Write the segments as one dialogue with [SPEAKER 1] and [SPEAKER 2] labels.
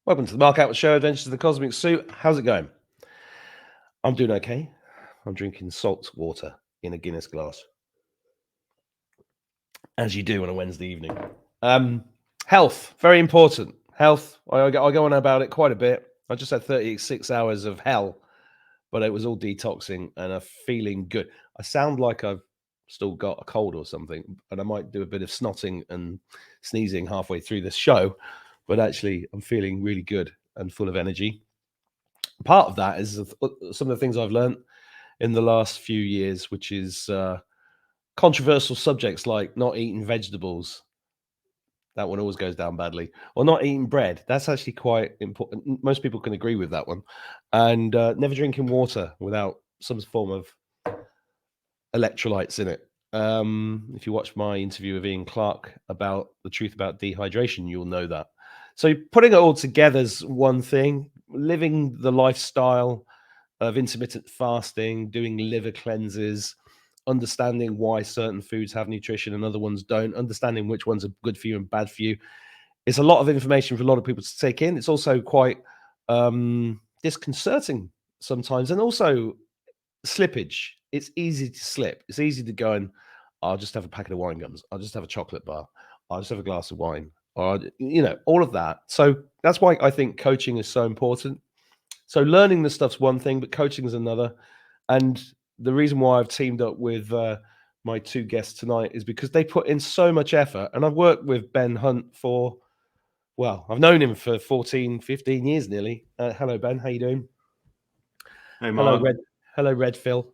[SPEAKER 1] Welcome to the Mark Attwood Show, Adventures of the Cosmic Suit. How's it going? I'm doing okay. I'm drinking salt water in a Guinness glass, as you do on a Wednesday evening. Health, very important. Health, I go on about it quite a bit. I just had 36 hours of hell, but it was all detoxing and I'm feeling good. I sound like I've still got a cold or something, and I might do a bit of snotting and sneezing halfway through this show, but actually I'm feeling really good and full of energy. Part of that is some of the things I've learned in the last few years, which is controversial subjects like not eating vegetables. That one always goes down badly. Or not eating bread. That's actually quite important. Most people can agree with that one. And never drinking water without some form of electrolytes in it. If you watch my interview with Ian Clark about the truth about dehydration, you'll know that. So putting it all together is one thing. Living the lifestyle of intermittent fasting, doing liver cleanses, understanding why certain foods have nutrition and other ones don't, understanding which ones are good for you and bad for you. It's a lot of information for a lot of people to take in. It's also quite disconcerting sometimes, and also slippage. It's easy to slip. It's easy to go and I'll just have a packet of wine gums. I'll just have a chocolate bar. I'll just have a glass of wine. Or, all of that. So that's why I think coaching is so important. So learning the stuff's one thing, but coaching is another. And the reason why I've teamed up with my two guests tonight is because they put in so much effort. And I've worked with Ben Hunt for, I've known him for 14, 15 years nearly. Hello, Ben. How you doing?
[SPEAKER 2] Hey, Mark.
[SPEAKER 1] Hello, Red Phil.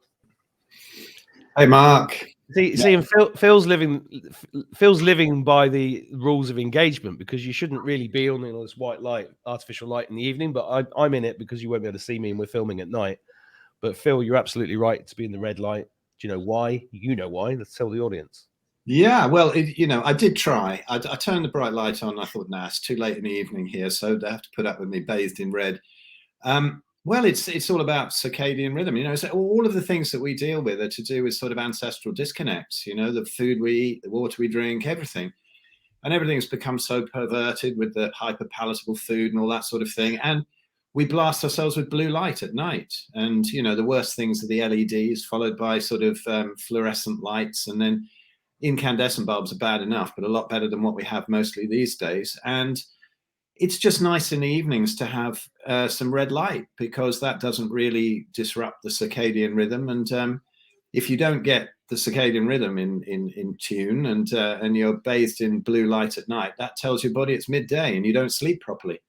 [SPEAKER 3] Hey, Mark.
[SPEAKER 1] See, and Phil's living by the rules of engagement, because you shouldn't really be on this white light, artificial light in the evening. But I'm in it because you won't be able to see me, and we're filming at night. But Phil, you're absolutely right to be in the red light. Do you know why? You know why. Let's tell the audience.
[SPEAKER 3] Yeah, well, I did try. I turned the bright light on. I thought, nah, it's too late in the evening here, so they have to put up with me bathed in red. Well, it's all about circadian rhythm. So all of the things that we deal with are to do with sort of ancestral disconnects. The food we eat, the water we drink, everything. And everything's become so perverted with the hyper palatable food and all that sort of thing. And we blast ourselves with blue light at night. And, the worst things are the LEDs, followed by sort of fluorescent lights. And then incandescent bulbs are bad enough, but a lot better than what we have mostly these days. And it's just nice in the evenings to have some red light, because that doesn't really disrupt the circadian rhythm. And if you don't get the circadian rhythm in tune and you're bathed in blue light at night, that tells your body it's midday and you don't sleep properly.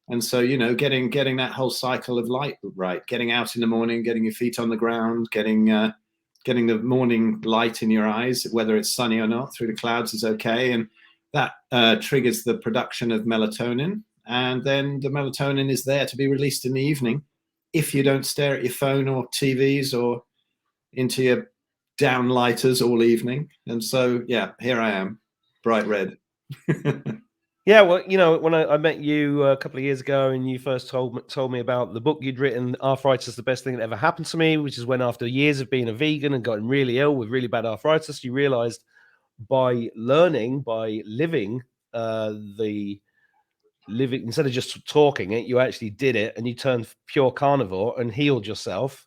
[SPEAKER 3] And so, getting that whole cycle of light right, getting out in the morning, getting your feet on the ground, getting the morning light in your eyes, whether it's sunny or not, through the clouds is okay. And that triggers the production of melatonin. And then the melatonin is there to be released in the evening if you don't stare at your phone or TVs or into your downlighters all evening. And so, yeah, here I am, bright red.
[SPEAKER 1] Yeah, well, when I met you a couple of years ago and you first told me about the book you'd written, Arthritis, the Best Thing That Ever Happened to Me, which is when, after years of being a vegan and gotten really ill with really bad arthritis, you realized by living, instead of just talking it, you actually did it, and you turned pure carnivore and healed yourself.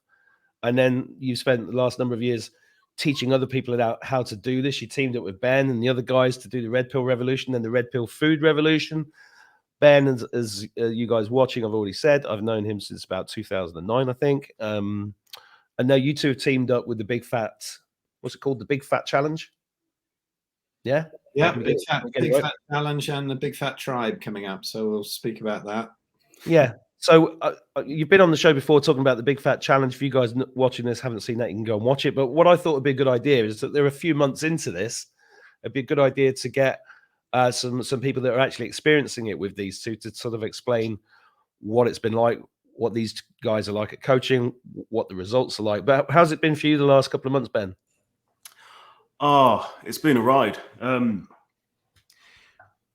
[SPEAKER 1] And then you spent the last number of years teaching other people about how to do this. You teamed up with Ben and the other guys to do the Red Pill Revolution and the Red Pill Food Revolution. Ben, as you guys watching, I've already said, I've known him since about 2009, I think. And now you two have teamed up with the Big Fat, what's it called? The Big Fat Challenge? Yeah?
[SPEAKER 3] Yeah, Big Fat Challenge and the Big Fat Tribe coming up. So we'll speak about that.
[SPEAKER 1] Yeah. So you've been on the show before talking about the Big Fat Challenge. For you guys watching this, haven't seen that, you can go and watch it. But what I thought would be a good idea is that there are a few months into this. It'd be a good idea to get some people that are actually experiencing it with these two to sort of explain what it's been like, what these guys are like at coaching, what the results are like. But how's it been for you the last couple of months, Ben?
[SPEAKER 2] Oh, it's been a ride. I've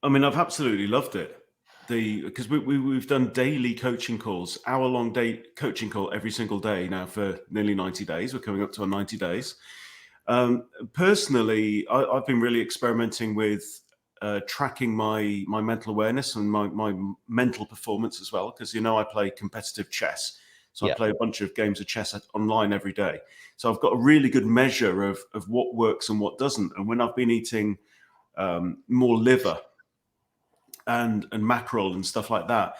[SPEAKER 2] absolutely loved it. Because we've done daily coaching calls, hour-long day coaching call every single day now for nearly 90 days. We're coming up to 90 days. Personally, I've been really experimenting with tracking my mental awareness and my mental performance as well, because I play competitive chess, so I play a bunch of games of chess online every day. So I've got a really good measure of what works and what doesn't. And when I've been eating more liver and mackerel and stuff like that,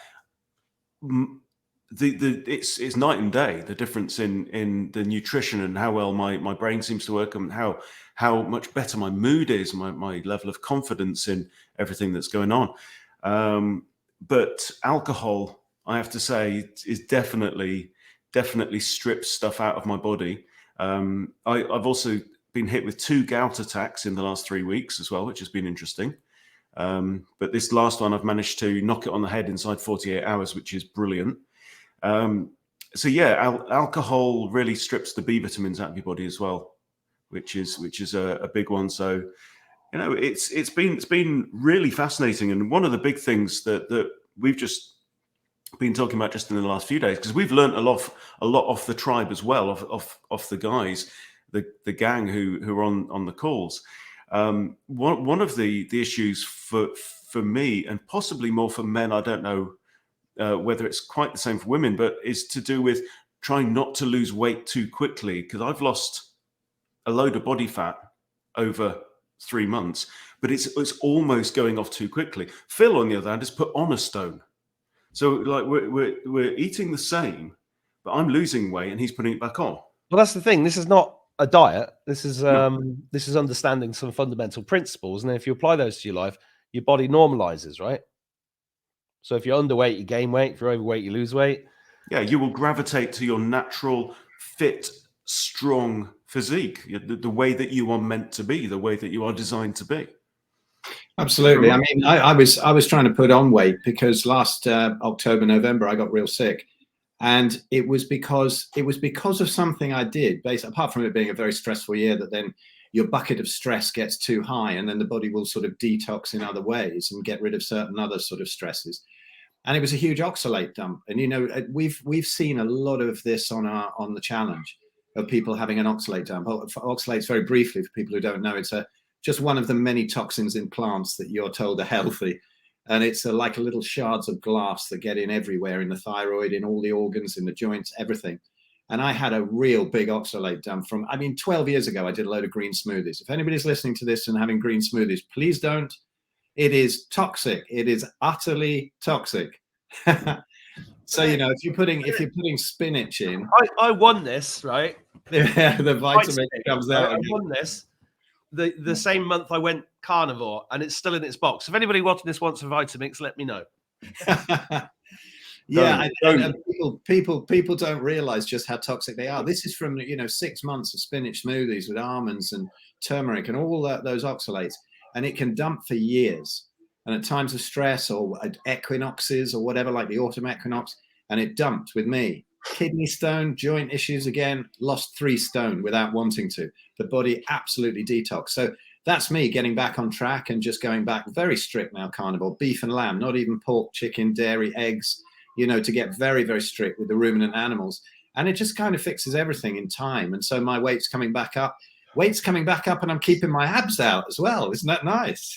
[SPEAKER 2] it's night and day, the difference in the nutrition and how well my brain seems to work, and how much better my mood is, my level of confidence in everything that's going on. But alcohol, I have to say, is definitely strips stuff out of my body. I've also been hit with 2 gout attacks in the last 3 weeks as well, which has been interesting. But this last one, I've managed to knock it on the head inside 48 hours, which is brilliant. So yeah, alcohol really strips the B vitamins out of your body as well, which is a big one. So it's been really fascinating, and one of the big things that we've just been talking about just in the last few days, because we've learned a lot off the tribe as well, off the guys, the gang who are on the calls. One of the issues for me, and possibly more for men, I don't know whether it's quite the same for women, but is to do with trying not to lose weight too quickly, because I've lost a load of body fat over 3 months, but it's almost going off too quickly. Phil, on the other hand, has put on a stone. So like we're eating the same, but I'm losing weight and he's putting it back on.
[SPEAKER 1] Well, that's the thing. This is not a diet. This is understanding some fundamental principles, and if you apply those to your life, your body normalizes, right? So if you're underweight, you gain weight. If you're overweight, you lose weight.
[SPEAKER 2] Yeah, you will gravitate to your natural, fit, strong physique, the way that you are meant to be, the way that you are designed to be.
[SPEAKER 3] Absolutely. I mean, I was trying to put on weight because last October, November, I got real sick, and it was because of something I did. Basically, apart from it being a very stressful year, that then your bucket of stress gets too high, and then the body will sort of detox in other ways and get rid of certain other sort of stresses. And it was a huge oxalate dump. And we've seen a lot of this on the challenge of people having an oxalate dump. Oxalates, very briefly, for people who don't know, it's just one of the many toxins in plants that you're told are healthy. And it's like a little shards of glass that get in everywhere, in the thyroid, in all the organs, in the joints, everything. And I had a real big oxalate dump 12 years ago, I did a load of green smoothies. If anybody's listening to this and having green smoothies, please don't. It is toxic. It is utterly toxic. So if you're putting spinach in,
[SPEAKER 1] I won this, right?
[SPEAKER 3] the vitamin comes out.
[SPEAKER 1] I won this the same month I went carnivore, and it's still in its box. If anybody watching this wants a Vitamix, let me know.
[SPEAKER 3] Yeah, and people don't realize just how toxic they are. This is from 6 months of spinach smoothies with almonds and turmeric and all those oxalates, and it can dump for years. And at times of stress or at equinoxes or whatever, like the autumn equinox, and it dumped with me. Kidney stone, joint issues again, lost 3 stone without wanting to. The body absolutely detoxed. So that's me getting back on track and just going back very strict now, carnivore, beef and lamb, not even pork, chicken, dairy, eggs, to get very, very strict with the ruminant animals. And it just kind of fixes everything in time. And so my weight's coming back up. And I'm keeping my abs out as well. Isn't that nice?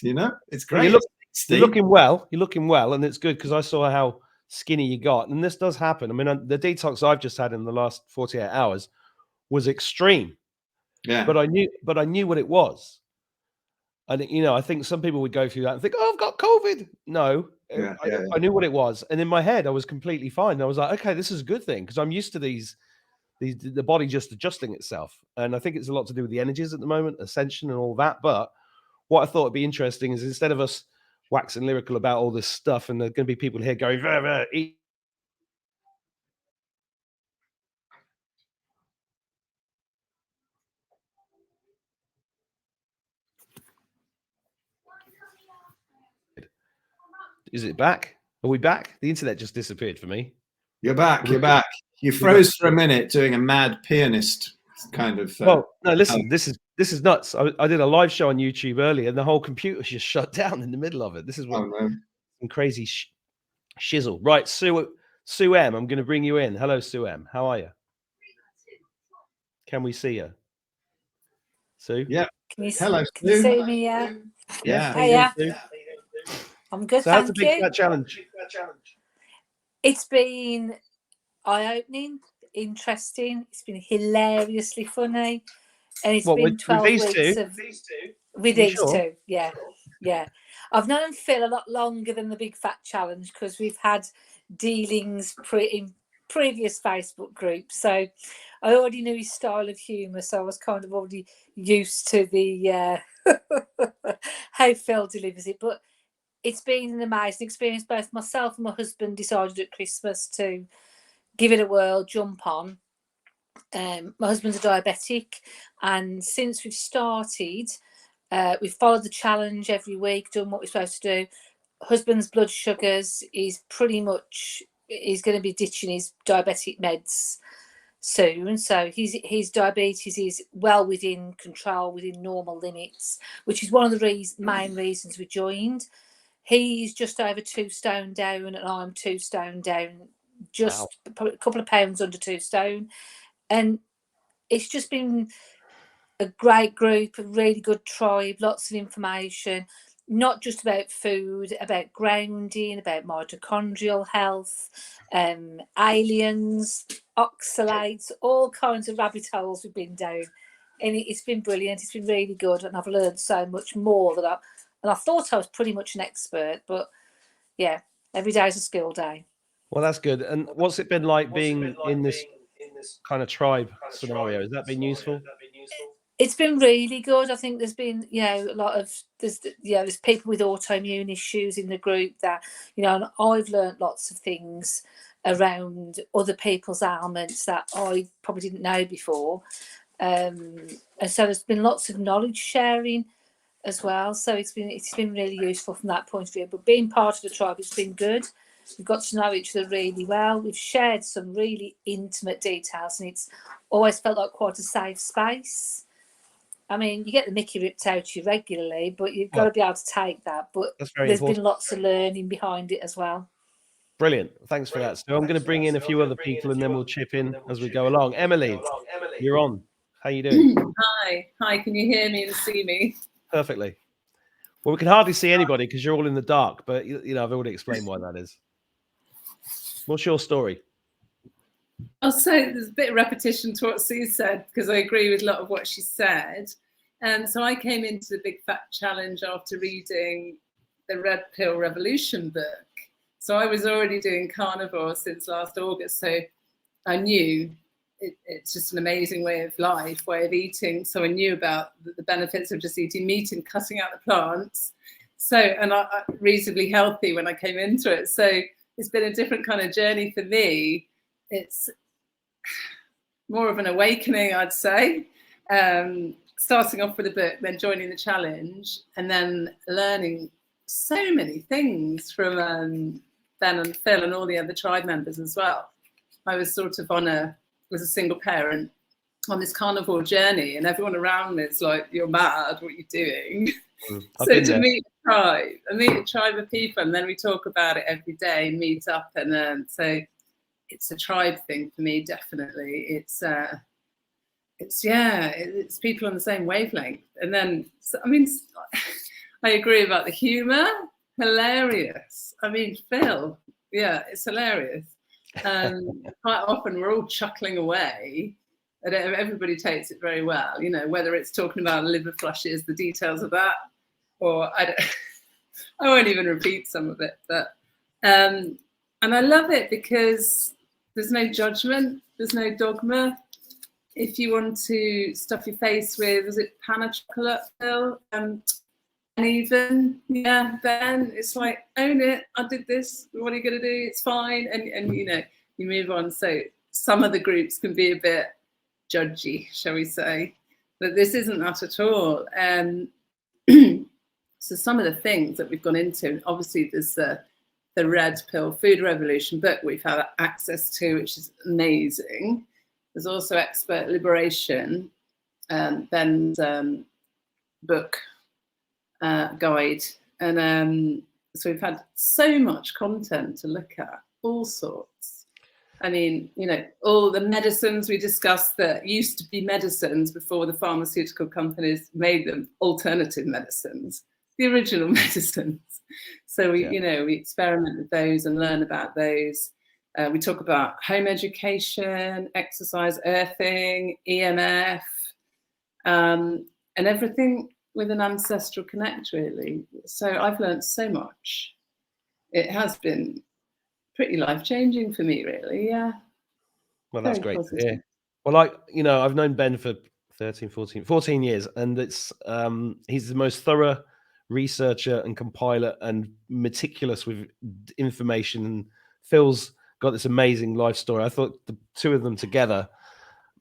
[SPEAKER 3] It's great.
[SPEAKER 1] You're looking well. And it's good because I saw how skinny you got. And this does happen. I mean, the detox I've just had in the last 48 hours was extreme.
[SPEAKER 3] Yeah.
[SPEAKER 1] But I knew what it was. And, I think some people would go through that and think, oh, I've got COVID. No, I knew what it was. And in my head, I was completely fine. And I was like, okay, this is a good thing because I'm used to the body just adjusting itself. And I think it's a lot to do with the energies at the moment, ascension and all that. But what I thought would be interesting is instead of us waxing lyrical about all this stuff, and there are going to be people here going, eat. Is it back? Are we back? The internet just disappeared for me.
[SPEAKER 3] You're back. You froze for a minute doing a mad pianist kind of.
[SPEAKER 1] Well, no, listen, this is nuts. I did a live show on YouTube earlier, and the whole computer just shut down in the middle of it. This is some crazy shizzle. Right, Sue M, I'm going to bring you in. Hello, Sue M. How are you? Can we see you? Sue?
[SPEAKER 3] Yeah.
[SPEAKER 4] Can you,
[SPEAKER 3] Hello,
[SPEAKER 4] can you
[SPEAKER 3] Sue.
[SPEAKER 4] see me? Yeah.
[SPEAKER 3] Yeah.
[SPEAKER 1] How you doing, Sue?
[SPEAKER 4] I'm good,
[SPEAKER 1] So how's the
[SPEAKER 4] thank
[SPEAKER 1] Big
[SPEAKER 4] you.
[SPEAKER 1] Fat Challenge?
[SPEAKER 4] It's been eye-opening, interesting. It's been hilariously funny, and it's
[SPEAKER 1] What,
[SPEAKER 4] been
[SPEAKER 1] with
[SPEAKER 4] 12
[SPEAKER 1] these
[SPEAKER 4] weeks
[SPEAKER 1] two?
[SPEAKER 4] of with
[SPEAKER 1] You
[SPEAKER 4] these
[SPEAKER 1] sure?
[SPEAKER 4] two. Yeah, yeah. I've known Phil a lot longer than the Big Fat Challenge because we've had dealings in previous Facebook groups. So I already knew his style of humour, so I was kind of already used to the how Phil delivers it. But it's been an amazing experience. Both myself and my husband decided at Christmas to give it a whirl, jump on. My husband's a diabetic, and since we've started, we've followed the challenge every week, done what we're supposed to do. Husband's blood sugars is pretty much, he's going to be ditching his diabetic meds soon, so his diabetes is well within control, within normal limits, which is one of the main reasons we joined. He's just over 2 stone down, and I'm 2 stone down, just a couple of pounds under 2 stone. And it's just been a great group, a really good tribe, lots of information, not just about food, about grounding, about mitochondrial health, aliens, oxalates, all kinds of rabbit holes we've been down. And it's been brilliant. It's been really good, and I've learned so much more than I thought I was pretty much an expert, but yeah, every day is a skill day.
[SPEAKER 1] Well, that's good. And what's it been like being in this kind of tribe scenario? Has that been useful?
[SPEAKER 4] It's been really good. I think there's been, a lot of there's people with autoimmune issues in the group that, and I've learned lots of things around other people's ailments that I probably didn't know before. And so there's been lots of knowledge sharing as well. So it's been really useful from that point of view. But being part of the tribe, it's been good. We've got to know each other really well. We've shared some really intimate details, and it's always felt like quite a safe space. I mean, you get the mickey ripped out of you regularly, but you've got to be able to take that. But there's been lots of learning behind it as well.
[SPEAKER 1] Brilliant. Thanks for that. So I'm going to bring in a few other people, and then we'll chip in as we go along. Emily, you're on. How you doing?
[SPEAKER 5] Hi. Can you hear me and see me?
[SPEAKER 1] Perfectly. Well, we can hardly see anybody because you're all in the dark, but I've already explained why that is. What's your story?
[SPEAKER 5] I'll say there's a bit of repetition to what Sue said, because I agree with a lot of what she said. And so I came into the Big Fat Challenge after reading the Red Pill Revolution book. So I was already doing carnivore since last August. So I knew it's just an amazing way of eating. So I knew about the benefits of just eating meat and cutting out the plants. So, and I'm reasonably healthy when I came into it. So it's been a different kind of journey for me. It's more of an awakening, I'd say. Starting off with a book, then joining the challenge, and then learning so many things from Ben and Phil and all the other tribe members as well. I was sort of was a single parent on this carnivore journey, and everyone around me is like, "You're mad, what are you doing?" So to meet a tribe of people, and then we talk about it every day, meet up, and so it's a tribe thing for me, definitely. It's people on the same wavelength. And then, I agree about the humor. Hilarious. I mean, Phil, it's hilarious. Quite often we're all chuckling away, and everybody takes it very well. Whether it's talking about liver flushes, the details of that, or I won't even repeat some of it. But and I love it because there's no judgment, there's no dogma. If you want to stuff your face with, was it panna chocolate, Phil? And even, Ben, it's like, own it. I did this. What are you going to do? It's fine. And you move on. So some of the groups can be a bit judgy, shall we say. But this isn't that at all. So some of the things that we've gone into, obviously there's the Red Pill Food Revolution book we've had access to, which is amazing. There's also Expert Liberation, Ben's book guide. And so we've had so much content to look at, all sorts. I mean, you know, all the medicines we discussed that used to be medicines before the pharmaceutical companies made them alternative medicines, the original medicines. So we, you know, we experiment with those and learn about those. We talk about home education, exercise, earthing, EMF, and everything with an ancestral connect, really. So I've learned so much. It has been pretty life-changing for me, really. Yeah.
[SPEAKER 1] Well, that's
[SPEAKER 5] Very
[SPEAKER 1] great
[SPEAKER 5] positive.
[SPEAKER 1] to hear. Well, you know, I've known Ben for 14 years, and it's he's the most thorough researcher and compiler and meticulous with information. And Phil's got this amazing life story. I thought the two of them together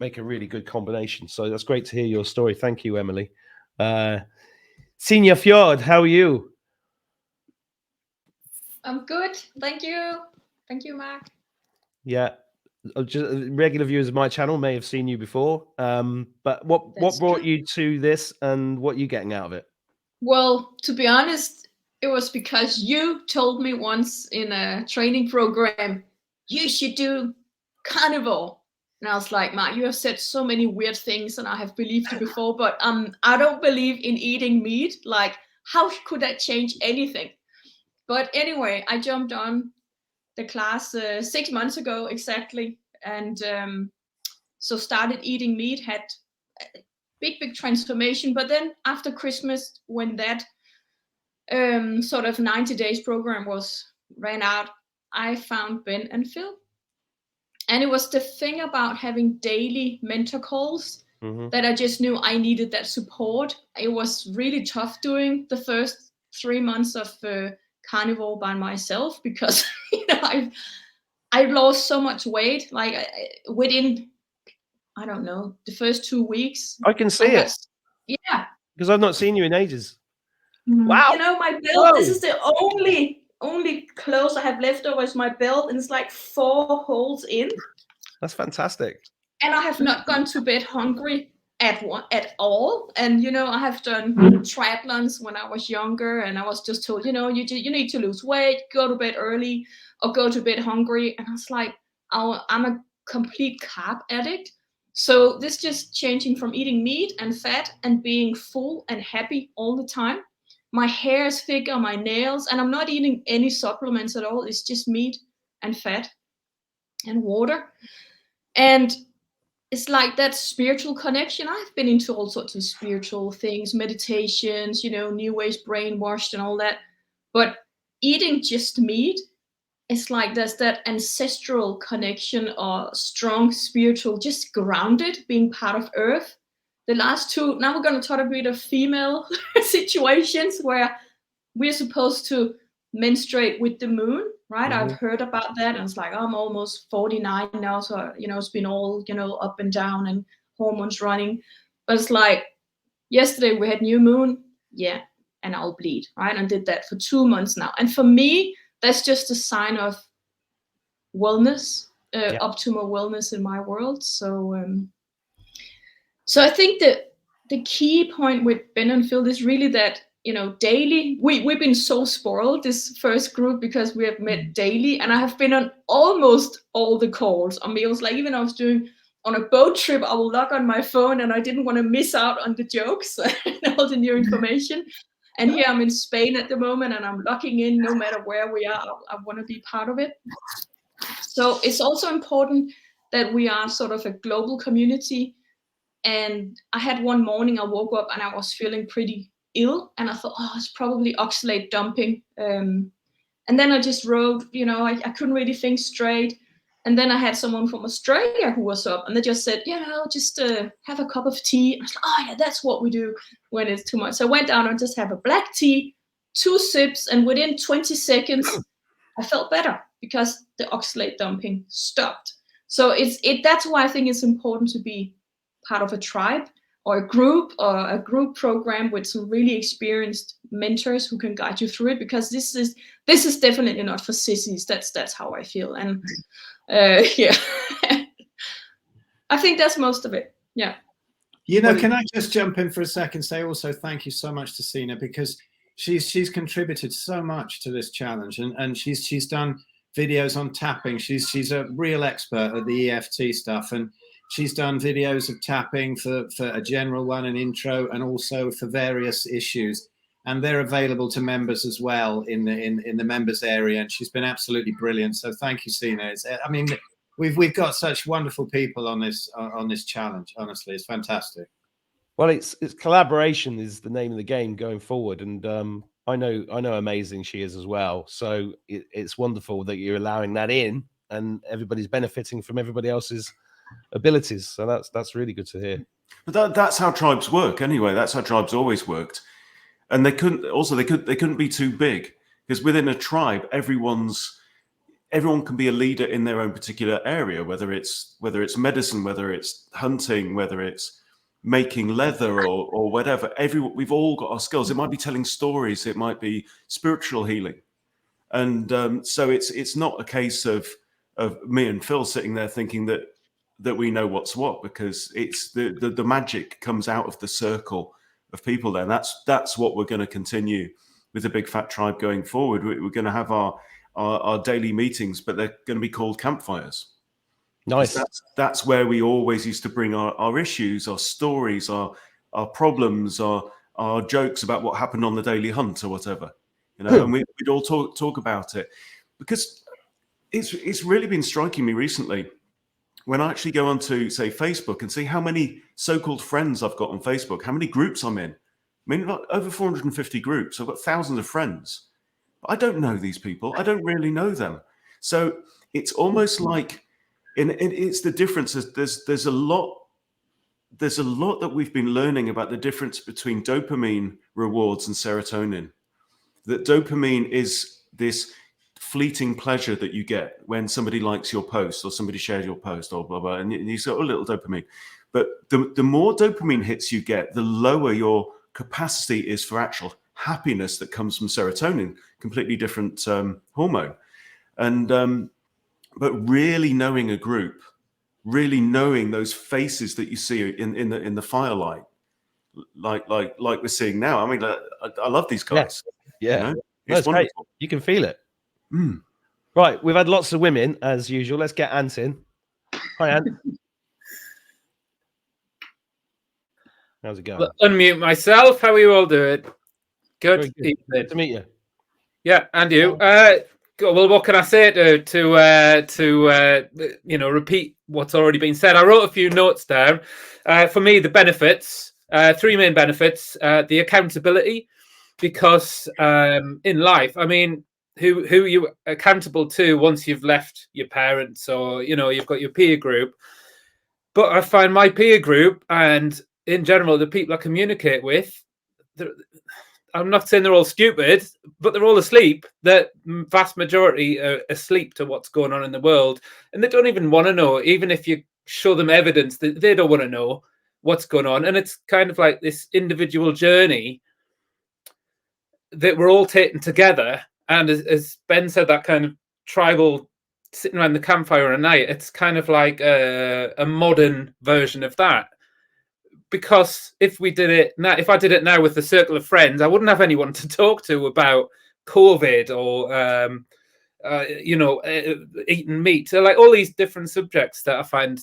[SPEAKER 1] make a really good combination. So that's great to hear your story. Thank you, Emily. Senior Fjord, how are you?
[SPEAKER 6] I'm good. Thank you. Thank you, Mark.
[SPEAKER 1] Yeah. Just regular viewers of my channel may have seen you before, but what
[SPEAKER 6] That's
[SPEAKER 1] brought
[SPEAKER 6] true.
[SPEAKER 1] you to this, and what are you getting out of it?
[SPEAKER 6] Well, to be honest, it was because you told me once in a training program, you should do carnivore. And I was like, Mark, you have said so many weird things and I have believed you before, but I don't believe in eating meat. Like, how could that change anything? But anyway, I jumped on the class 6 months ago exactly, and so started eating meat, had a big transformation. But then after Christmas, when that sort of 90 days program ran out, I found Ben and Phil. And it was the thing about having daily mentor calls that I just knew I needed that support. It was really tough doing the first 3 months of carnivore by myself, because you know I've lost so much weight. Like within, I don't know, the first 2 weeks.
[SPEAKER 1] I can see it.
[SPEAKER 6] Yeah.
[SPEAKER 1] Because I've not seen you in ages. Wow.
[SPEAKER 6] You know, my belt,
[SPEAKER 1] Whoa.
[SPEAKER 6] this is the only clothes I have left over is my belt, and it's like 4 holes in.
[SPEAKER 1] That's fantastic.
[SPEAKER 6] And I have not gone to bed hungry at all. And, you know, I have done triathlons when I was younger, and I was just told, you know, you need to lose weight, go to bed early, or go to bed hungry. And I was like, I'm a complete carb addict. So this just changing from eating meat and fat and being full and happy all the time. My hair is thicker, my nails, and I'm not eating any supplements at all. It's just meat and fat and water. And it's like that spiritual connection. I've been into all sorts of spiritual things, meditations, you know, new age brainwashed and all that. But eating just meat, it's like there's that ancestral connection or strong spiritual, just grounded, being part of Earth. The last two, now we're going to talk a bit of female situations where we're supposed to menstruate with the moon, right? I've heard about that, and it's like, I'm almost 49 now, so you know, it's been all, you know, up and down and hormones running. But it's like, yesterday we had new moon, yeah, and I'll bleed, right? And did that for 2 months now. And for me, that's just a sign of wellness, optimal wellness in my world. So I think that the key point with Ben and Phil is really that, you know, daily, we've been so spoiled, this first group, because we have met daily, and I have been on almost all the calls on meals. Like, even I was doing on a boat trip, I will log on my phone, and I didn't want to miss out on the jokes and all the new information. And here I'm in Spain at the moment, and I'm logging in no matter where we are. I want to be part of it. So it's also important that we are sort of a global community. And I had one morning, I woke up and I was feeling pretty ill, and I thought, oh, it's probably oxalate dumping. And then I just wrote, you know, I couldn't really think straight. And then I had someone from Australia who was up, and they just said, you know, just have a cup of tea. And I was like, oh yeah, that's what we do when it's too much. So I went down and just have a black tea, 2 sips, and within 20 seconds, I felt better because the oxalate dumping stopped. So that's why I think it's important to be part of a tribe or a group program with some really experienced mentors who can guide you through it, because this is definitely not for sissies. That's how I feel. And yeah, I think that's most of it. Yeah.
[SPEAKER 3] You know, can I just jump in for a second? Say also thank you so much to Sina, because she's contributed so much to this challenge, and she's done videos on tapping. She's a real expert at the EFT stuff, and she's done videos of tapping for a general one, an intro, and also for various issues. And they're available to members as well in the members area. And she's been absolutely brilliant. So thank you, Sina. I mean, we've got such wonderful people on this challenge. Honestly, it's fantastic.
[SPEAKER 1] Well, it's collaboration is the name of the game going forward, and I know how amazing she is as well. So it's wonderful that you're allowing that in, and everybody's benefiting from everybody else's abilities. So that's really good to hear.
[SPEAKER 2] But that's how tribes work anyway. That's how tribes always worked. And they couldn't be too big, because within a tribe, everyone can be a leader in their own particular area, whether it's medicine, whether it's hunting, whether it's making leather or whatever. We've all got our skills. It might be telling stories, it might be spiritual healing. And so it's not a case of me and Phil sitting there thinking that we know what's what, because it's the magic comes out of the circle of people there. And that's what we're going to continue with the Big Fat Tribe going forward. We're going to have our daily meetings, but they're going to be called campfires.
[SPEAKER 1] Nice.
[SPEAKER 2] That's where we always used to bring our issues, our stories, our problems, our jokes about what happened on the daily hunt or whatever, and we'd all talk about it, because it's really been striking me recently when I actually go onto, say, Facebook and see how many so-called friends I've got on Facebook, how many groups I'm in. I mean, like over 450 groups. I've got thousands of friends. But I don't know these people. I don't really know them. So it's almost like, it's the difference. There's a lot that we've been learning about the difference between dopamine rewards and serotonin. That dopamine is this fleeting pleasure that you get when somebody likes your post or somebody shares your post or blah blah, and you got a little dopamine. But the more dopamine hits you get, the lower your capacity is for actual happiness that comes from serotonin, completely different hormone. And but really knowing a group, really knowing those faces that you see in the firelight, like we're seeing now. I mean, I love these guys.
[SPEAKER 1] Yeah.
[SPEAKER 2] It's wonderful.
[SPEAKER 1] Great. You can feel it. Right, we've had lots of women as usual. Let's get Ant in. Hi, Ant. How's it going?
[SPEAKER 7] Unmute myself. How are you all doing? Good.
[SPEAKER 1] Good to meet you.
[SPEAKER 7] Yeah, and you. Well, what can I say to repeat what's already been said? I wrote a few notes down. For me, the benefits, three main benefits: the accountability, because in life, I mean, who are you accountable to once you've left your parents, or you've got your peer group? But I find my peer group, and in general the people I communicate with, I'm not saying they're all stupid, but they're all asleep. The vast majority are asleep to what's going on in the world, and they don't even want to know. Even if you show them evidence, that they don't want to know what's going on. And it's kind of like this individual journey that we're all taking together. And as Ben said, that kind of tribal sitting around the campfire at night, it's kind of like a modern version of that. Because if we did it now, if I did it now with a circle of friends, I wouldn't have anyone to talk to about COVID or, eating meat. So like all these different subjects that I find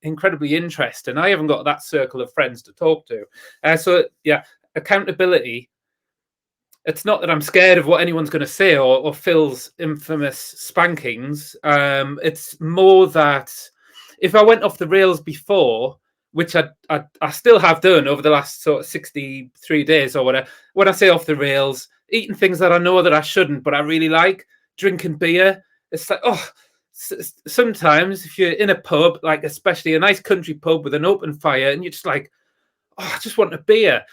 [SPEAKER 7] incredibly interesting. I haven't got that circle of friends to talk to. So yeah, accountability. It's not that I'm scared of what anyone's going to say or Phil's infamous spankings. It's more that if I went off the rails before, which I still have done over the last sort of 63 days or whatever, when I say off the rails, eating things that I know that I shouldn't, but I really like, drinking beer. It's like, sometimes if you're in a pub, like especially a nice country pub with an open fire, and you're just like, I just want a beer.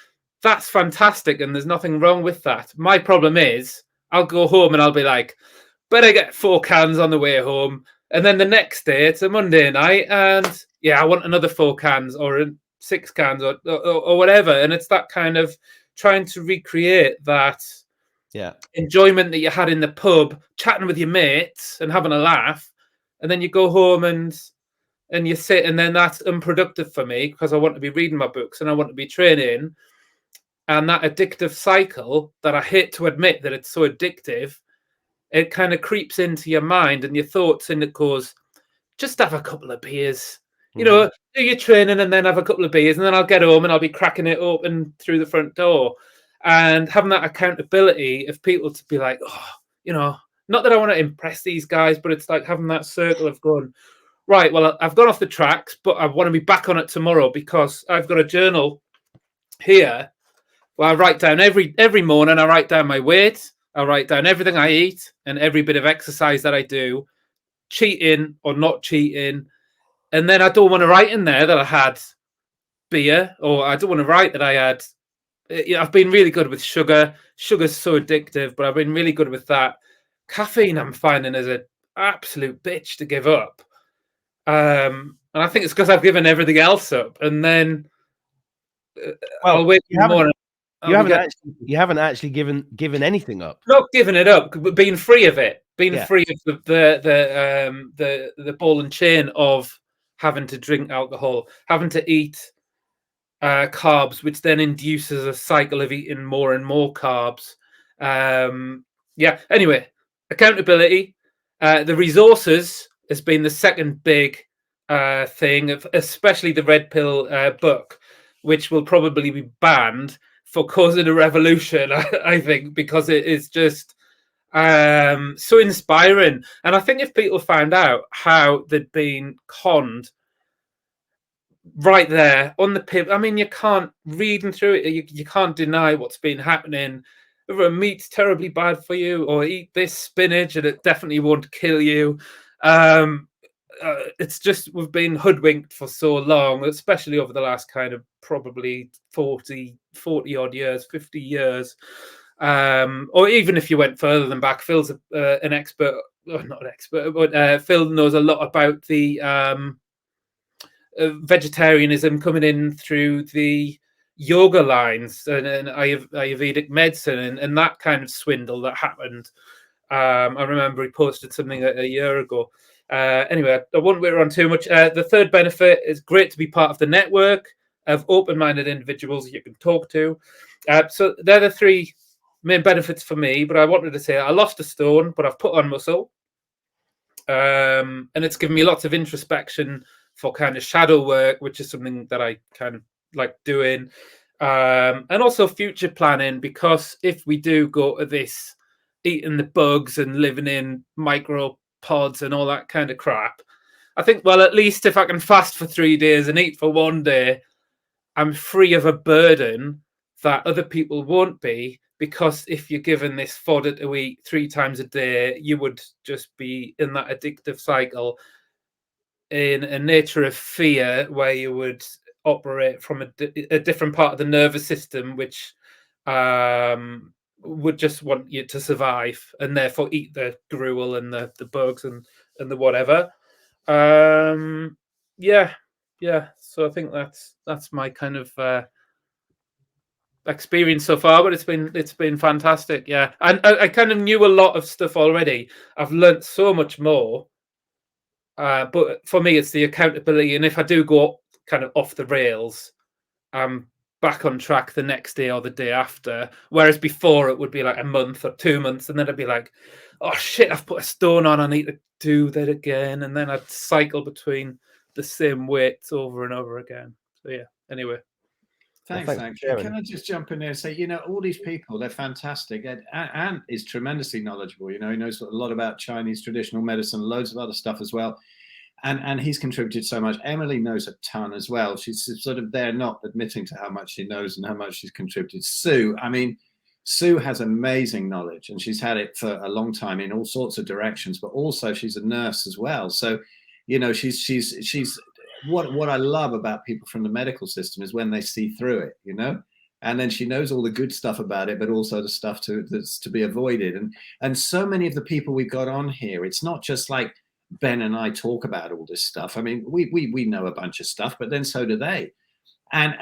[SPEAKER 7] That's fantastic, and there's nothing wrong with that. My problem is I'll go home and I'll be like, better get 4 cans on the way home. And then the next day, it's a Monday night, and yeah, I want another 4 cans or 6 cans or whatever. And it's that kind of trying to recreate that enjoyment that you had in the pub, chatting with your mates and having a laugh. And then you go home and you sit, and then that's unproductive for me because I want to be reading my books and I want to be training. And that addictive cycle that I hate to admit that it's so addictive, it kind of creeps into your mind and your thoughts, and it goes, just have a couple of beers. You know, do your training and then have a couple of beers, and then I'll get home and I'll be cracking it open through the front door. And having that accountability of people to be like, oh, you know, not that I want to impress these guys, but it's like having that circle of going, right, well, I've gone off the tracks, but I want to be back on it tomorrow because I've got a journal here where I write down every morning. I write down my weight, I write down everything I eat and every bit of exercise that I do, cheating or not cheating. And then I don't want to write in there that I had beer, or I don't want to write that I had. You know, I've been really good with sugar. Sugar's so addictive, but I've been really good with that. Caffeine, I'm finding, is an absolute bitch to give up. And I think it's because I've given everything else up. And then I'll wait in the morning.
[SPEAKER 1] You haven't actually given anything up.
[SPEAKER 7] Not giving it up, but being free of it. Being free of the ball and chain of having to drink alcohol, having to eat carbs, which then induces a cycle of eating more and more carbs. Anyway, accountability. The resources has been the second big thing, especially the Red Pill book, which will probably be banned for causing a revolution, I think, because it is just so inspiring. And I think if people found out how they'd been conned right there on the pip, I mean, you can't, reading through it, you can't deny what's been happening. Whether meat's terribly bad for you, or eat this spinach and it definitely won't kill you. It's just, we've been hoodwinked for so long, especially over the last kind of probably 40 odd years, 50 years. Or even if you went further than back, Phil's an expert, not an expert, but Phil knows a lot about the vegetarianism coming in through the yoga lines and Ayurvedic medicine and that kind of swindle that happened. I remember he posted something a year ago. Anyway, I won't wait on too much. The third benefit is great to be part of the network of open-minded individuals you can talk to. So they're the three main benefits for me, but I wanted to say I lost a stone, but I've put on muscle. And it's given me lots of introspection for kind of shadow work, which is something that I kind of like doing. And also future planning, because if we do go to this eating the bugs and living in micro pods and all that kind of crap, I think, well, at least if I can fast for 3 days and eat for 1 day, I'm free of a burden that other people won't be, because if you're given this fodder to eat 3 times a day, you would just be in that addictive cycle in a nature of fear where you would operate from a different part of the nervous system, which would just want you to survive and therefore eat the gruel and the bugs and the whatever. So I think that's my kind of experience so far, but it's been fantastic. Yeah, and I kind of knew a lot of stuff already. I've learnt so much more, but for me it's the accountability, and if I do go kind of off the rails, I'm back on track the next day or the day after, whereas before it would be like a month or 2 months, and then I'd be like, oh shit, I've put a stone on, I need to do that again, and then I'd cycle between the same weights over and over again. So yeah, anyway.
[SPEAKER 3] Thanks, Hank. Can I just jump in there and say, all these people, they're fantastic. Ant is tremendously knowledgeable. He knows a lot about Chinese traditional medicine, loads of other stuff as well. And he's contributed so much. Emily knows a ton as well. She's sort of there, not admitting to how much she knows and how much she's contributed. Sue has amazing knowledge, and she's had it for a long time in all sorts of directions, but also she's a nurse as well. So, she's what I love about people from the medical system is when they see through it, and then she knows all the good stuff about it, but also the stuff that's to be avoided. And so many of the people we've got on here, it's not just like Ben and I talk about all this stuff. I mean, we know a bunch of stuff, but then so do they. And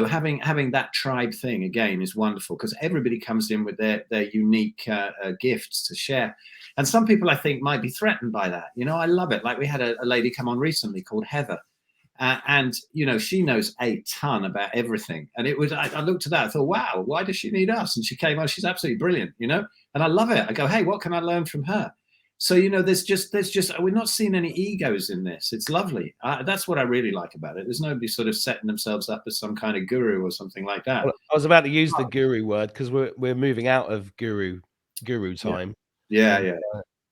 [SPEAKER 3] having that tribe thing again is wonderful, because everybody comes in with their unique gifts to share. And some people I think might be threatened by that. I love it. Like we had a lady come on recently called Heather, And you know, she knows a ton about everything. And it was, I looked at that, I thought, wow, why does she need us? And she came on, she's absolutely brilliant, you know, and I love it. I go, hey, what can I learn from her? So, you know, there's just, we're not seeing any egos in this. It's lovely. That's what I really like about it. There's nobody sort of setting themselves up as some kind of guru or something like that.
[SPEAKER 1] Well, I was about to use the guru word because we're moving out of guru time.
[SPEAKER 3] Yeah,
[SPEAKER 1] And,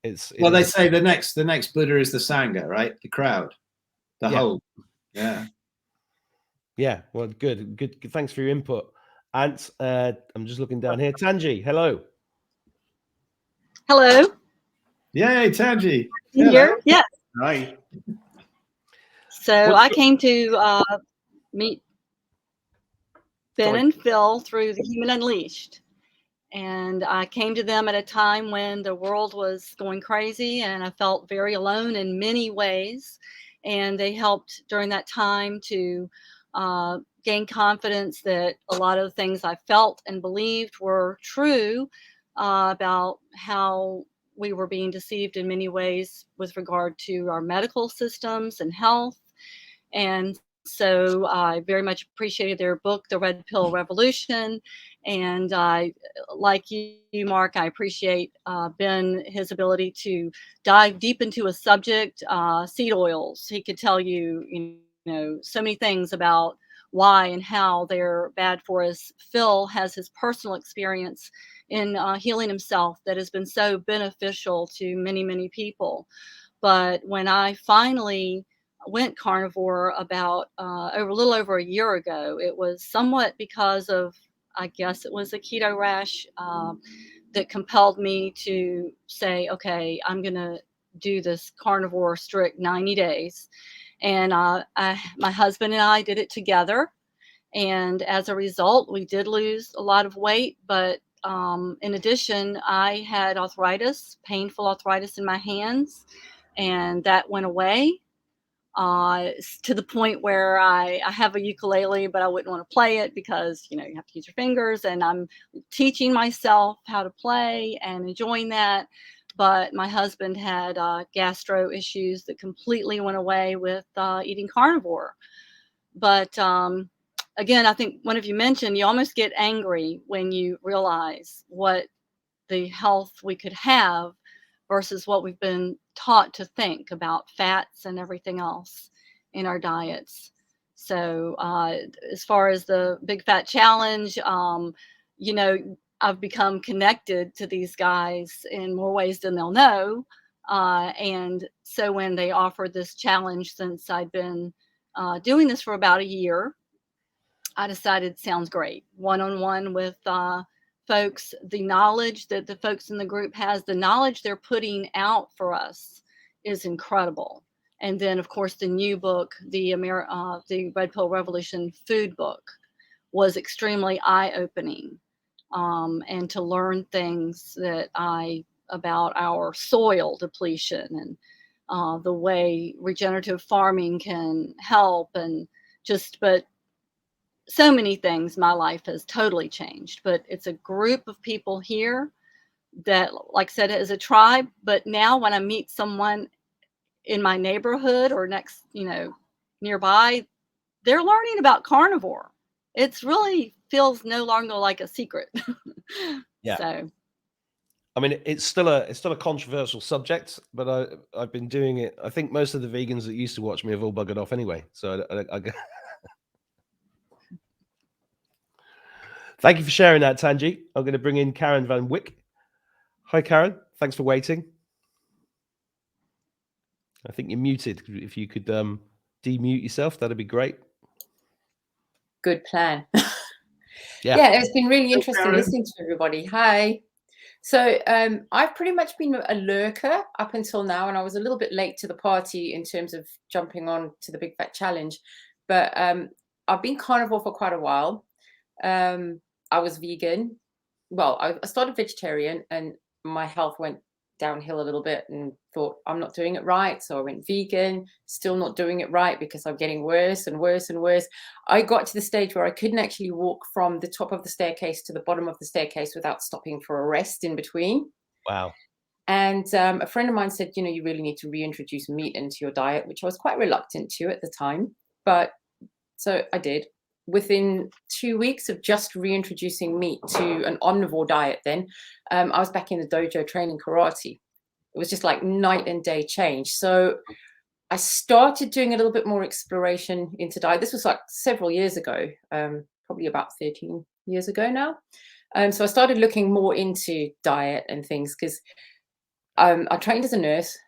[SPEAKER 3] yeah.
[SPEAKER 1] Well,
[SPEAKER 3] they say the next Buddha is the Sangha, right? The crowd, the whole. Yeah.
[SPEAKER 1] Yeah. Well, good. Thanks for your input. Ant, I'm just looking down here. Tanji, hello.
[SPEAKER 8] Hello.
[SPEAKER 3] Yay, Tanji.
[SPEAKER 8] Here? Yes.
[SPEAKER 3] Hi.
[SPEAKER 8] So I came to meet Ben and Phil through the Human Unleashed. And I came to them at a time when the world was going crazy and I felt very alone in many ways. And they helped during that time to gain confidence that a lot of the things I felt and believed were true about how we were being deceived in many ways with regard to our medical systems and health. And so I very much appreciated their book, The Red Pill Revolution. And I, like you, Mark, I appreciate Ben, his ability to dive deep into a subject, seed oils. He could tell you, you know, so many things about why and how they're bad for us. Phil has his personal experience in healing himself that has been so beneficial to many, many people. But when I finally went carnivore about a little over a year ago, it was somewhat because of, I guess it was a keto rash that compelled me to say, okay, I'm going to do this carnivore strict 90 days. And my husband and I did it together. And as a result, we did lose a lot of weight. But in addition, I had arthritis, painful arthritis in my hands, and that went away. To the point where I have a ukulele, but I wouldn't want to play it because, you know, you have to use your fingers, and I'm teaching myself how to play and enjoying that. But my husband had gastro issues that completely went away with eating carnivore. But again, I think one of you mentioned you almost get angry when you realize what the health we could have versus what we've been taught to think about fats and everything else in our diets. So as far as the Big Fat Challenge, you know, I've become connected to these guys in more ways than they'll know. And so when they offered this challenge, since I'd been doing this for about a year, I decided sounds great. One-on-one with folks, the knowledge that the folks in the group has, the knowledge they're putting out for us is incredible. And then, of course, the new book, the Red Pill Revolution food book, was extremely eye-opening. And to learn things about our soil depletion and the way regenerative farming can help, and but so many things. My life has totally changed, but it's a group of people here that, like I said, is a tribe. But now when I meet someone in my neighborhood or next, you know, nearby, they're learning about carnivore. It's really feels no longer like a secret.
[SPEAKER 1] Yeah.
[SPEAKER 8] So,
[SPEAKER 1] I mean, it's still a controversial subject, but I've been doing it. I think most of the vegans that used to watch me have all buggered off anyway. So I Thank you for sharing that, Tanji. I'm going to bring in Karen Van Wyck. Hi, Karen. Thanks for waiting. I think you're muted. If you could demute yourself, that'd be great.
[SPEAKER 9] Good plan.
[SPEAKER 1] Yeah.
[SPEAKER 9] Yeah, it's been really interesting listening to everybody. Hi. So I've pretty much been a lurker up until now, and I was a little bit late to the party in terms of jumping on to the Big Fat Challenge. But I've been carnivore for quite a while. I was vegan. Well, I started vegetarian, and my health went downhill a little bit, and thought I'm not doing it right. So I went vegan, still not doing it right because I'm getting worse and worse and worse. I got to the stage where I couldn't actually walk from the top of the staircase to the bottom of the staircase without stopping for a rest in between.
[SPEAKER 1] Wow.
[SPEAKER 9] And a friend of mine said, you know, you really need to reintroduce meat into your diet, which I was quite reluctant to at the time. But so I did. Within 2 weeks of just reintroducing meat to an omnivore diet, then I was back in the dojo training karate. It was just like night and day change. So I started doing a little bit more exploration into diet. This was like several years ago, probably about 13 years ago now. So I started looking more into diet and things because I trained as a nurse.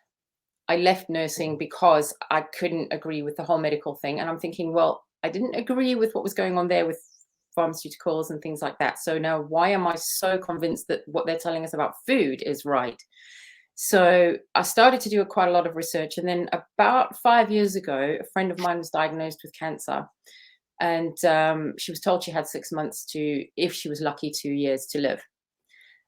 [SPEAKER 9] I left nursing because I couldn't agree with the whole medical thing. And I'm thinking, well, I didn't agree with what was going on there with pharmaceuticals and things like that. So now why am I so convinced that what they're telling us about food is right? So I started to do quite a lot of research. And then about 5 years ago, a friend of mine was diagnosed with cancer. And she was told she had 6 months to, if she was lucky, 2 years to live.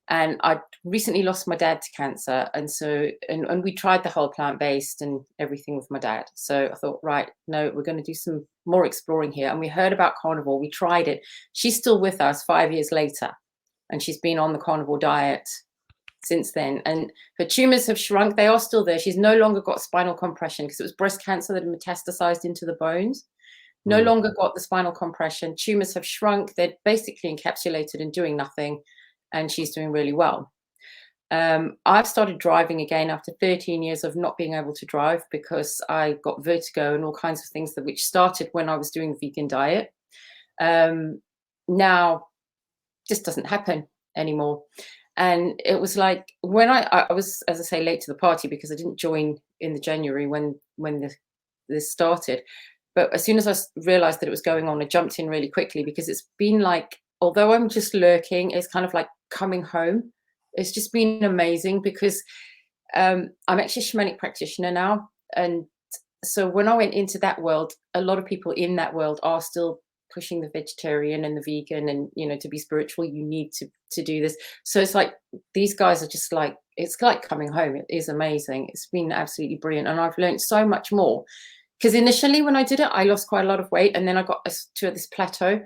[SPEAKER 9] And I recently lost my dad to cancer. And so, and we tried the whole plant-based and everything with my dad. So I thought, right, no, we're going to do some more exploring here. And we heard about carnivore. We tried it. She's still with us 5 years later. And she's been on the carnivore diet since then. And her tumors have shrunk. They are still there. She's no longer got spinal compression because it was breast cancer that had metastasized into the bones. No longer got the spinal compression. Tumors have shrunk. They're basically encapsulated and doing nothing. And she's doing really well. I've started driving again after 13 years of not being able to drive because I got vertigo and all kinds of things which started when I was doing the vegan diet. Now, just doesn't happen anymore. And it was like when I was, as I say, late to the party because I didn't join in the January when this started. But as soon as I realized that it was going on, I jumped in really quickly because it's been like, although I'm just lurking, it's kind of like coming home. It's just been amazing because I'm actually a shamanic practitioner now. And so when I went into that world, a lot of people in that world are still pushing the vegetarian and the vegan and, you know, to be spiritual, you need to do this. So it's like, these guys are just like, it's like coming home. It is amazing. It's been absolutely brilliant. And I've learned so much more because initially when I did it, I lost quite a lot of weight and then I got to this plateau.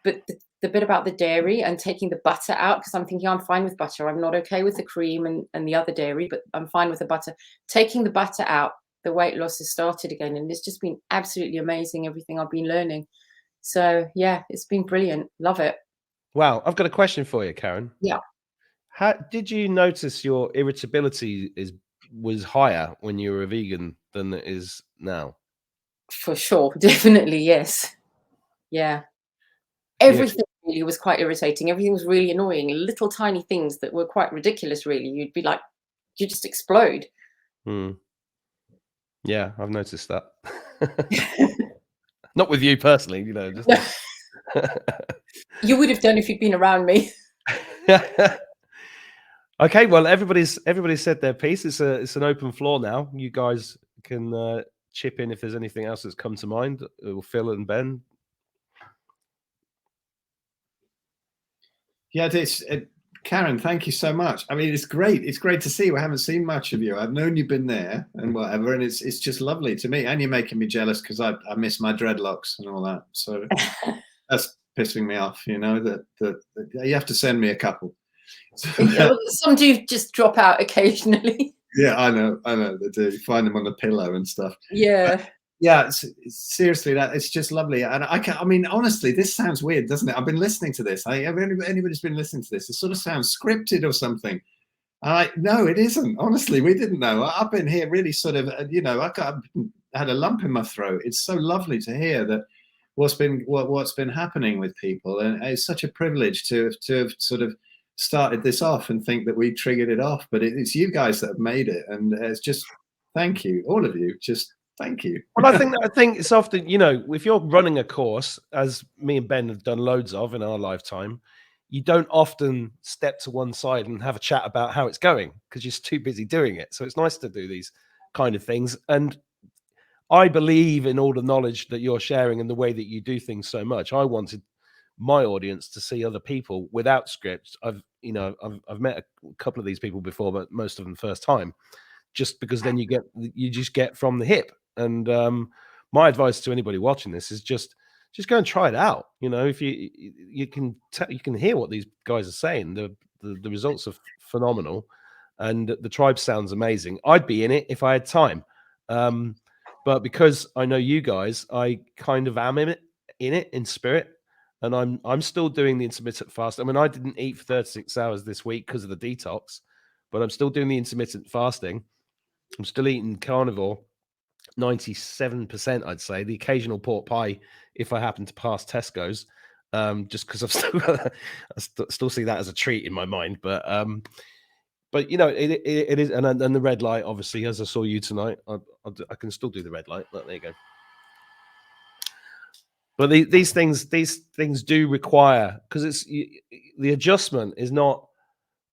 [SPEAKER 9] But the bit about the dairy and taking the butter out, because I'm thinking I'm fine with butter. I'm not okay with the cream and the other dairy, but I'm fine with the butter. Taking the butter out, the weight loss has started again. And it's just been absolutely amazing, everything I've been learning. So, yeah, it's been brilliant. Love it.
[SPEAKER 1] Wow. I've got a question for you, Karen.
[SPEAKER 9] Yeah.
[SPEAKER 1] How did you notice your irritability was higher when you were a vegan than it is now?
[SPEAKER 9] For sure. Definitely, yes. Yeah. Everything really was quite irritating. Everything was really annoying. Little tiny things that were quite ridiculous, really. You'd be like, you just explode.
[SPEAKER 1] Yeah, I've noticed that. Not with you personally, you know. Just...
[SPEAKER 9] You would have done if you'd been around me.
[SPEAKER 1] Okay, well, everybody's said their piece. It's an open floor now. You guys can chip in if there's anything else that's come to mind. Phil and Ben.
[SPEAKER 3] Yeah, Karen, thank you so much. I mean, it's great. It's great to see you. I haven't seen much of you. I've known you've been there and whatever, and it's just lovely to me. And you're making me jealous because I miss my dreadlocks and all that. So that's pissing me off. You know that you have to send me a couple. So,
[SPEAKER 9] some do just drop out occasionally.
[SPEAKER 3] Yeah, I know they do. You find them on the pillow and stuff.
[SPEAKER 9] Yeah.
[SPEAKER 3] Yeah, seriously, it's just lovely. And I mean, honestly, this sounds weird, doesn't it? I've been listening to this. Anybody's been listening to this, it sort of sounds scripted or something. No, it isn't. Honestly, we didn't know. I've been here really sort of, you know, I had a lump in my throat. It's so lovely to hear that what's been happening with people, and it's such a privilege to have sort of started this off and think that we triggered it off. But it's you guys that have made it, and it's just thank you, all of you. Just thank you.
[SPEAKER 1] Well, I think it's often, you know, if you're running a course, as me and Ben have done loads of in our lifetime, you don't often step to one side and have a chat about how it's going because you're too busy doing it. So it's nice to do these kind of things. And I believe in all the knowledge that you're sharing and the way that you do things so much. I wanted my audience to see other people without scripts. I've met a couple of these people before, but most of them first time, just because then you just get from the hip. And my advice to anybody watching this is just go and try it out. You know, if you can hear what these guys are saying. The results are phenomenal, and the tribe sounds amazing. I'd be in it if I had time. But because I know you guys, I kind of am in it in spirit, and I'm still doing the intermittent fast. I mean, I didn't eat for 36 hours this week because of the detox, but I'm still doing the intermittent fasting. I'm still eating carnivore, 97%, I'd say. The occasional pork pie if I happen to pass Tesco's, just because I've still see that as a treat in my mind. But you know, it is, and the red light, obviously, as I saw you tonight, I can still do the red light. But there you go. But these things do require, because it's the adjustment is not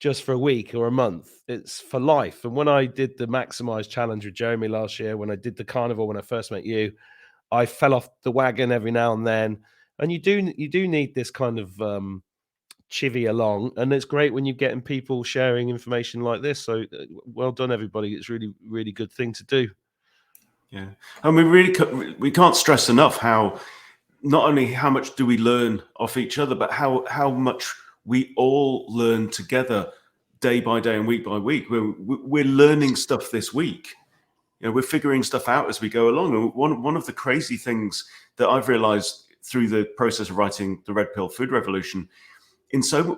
[SPEAKER 1] just for a week or a month; it's for life. And when I did the Maximize challenge with Jeremy last year, when I did the carnivore when I first met you, I fell off the wagon every now and then. And you do need this kind of chivvy along, and it's great when you're getting people sharing information like this. So well done, everybody. It's really good thing to do.
[SPEAKER 2] Yeah, and we can't stress enough how not only how much do we learn off each other, but how much we all learn together day by day and week by week. We're learning stuff this week. You know, we're figuring stuff out as we go along. And one of the crazy things that I've realized through the process of writing the Red Pill Food Revolution, in so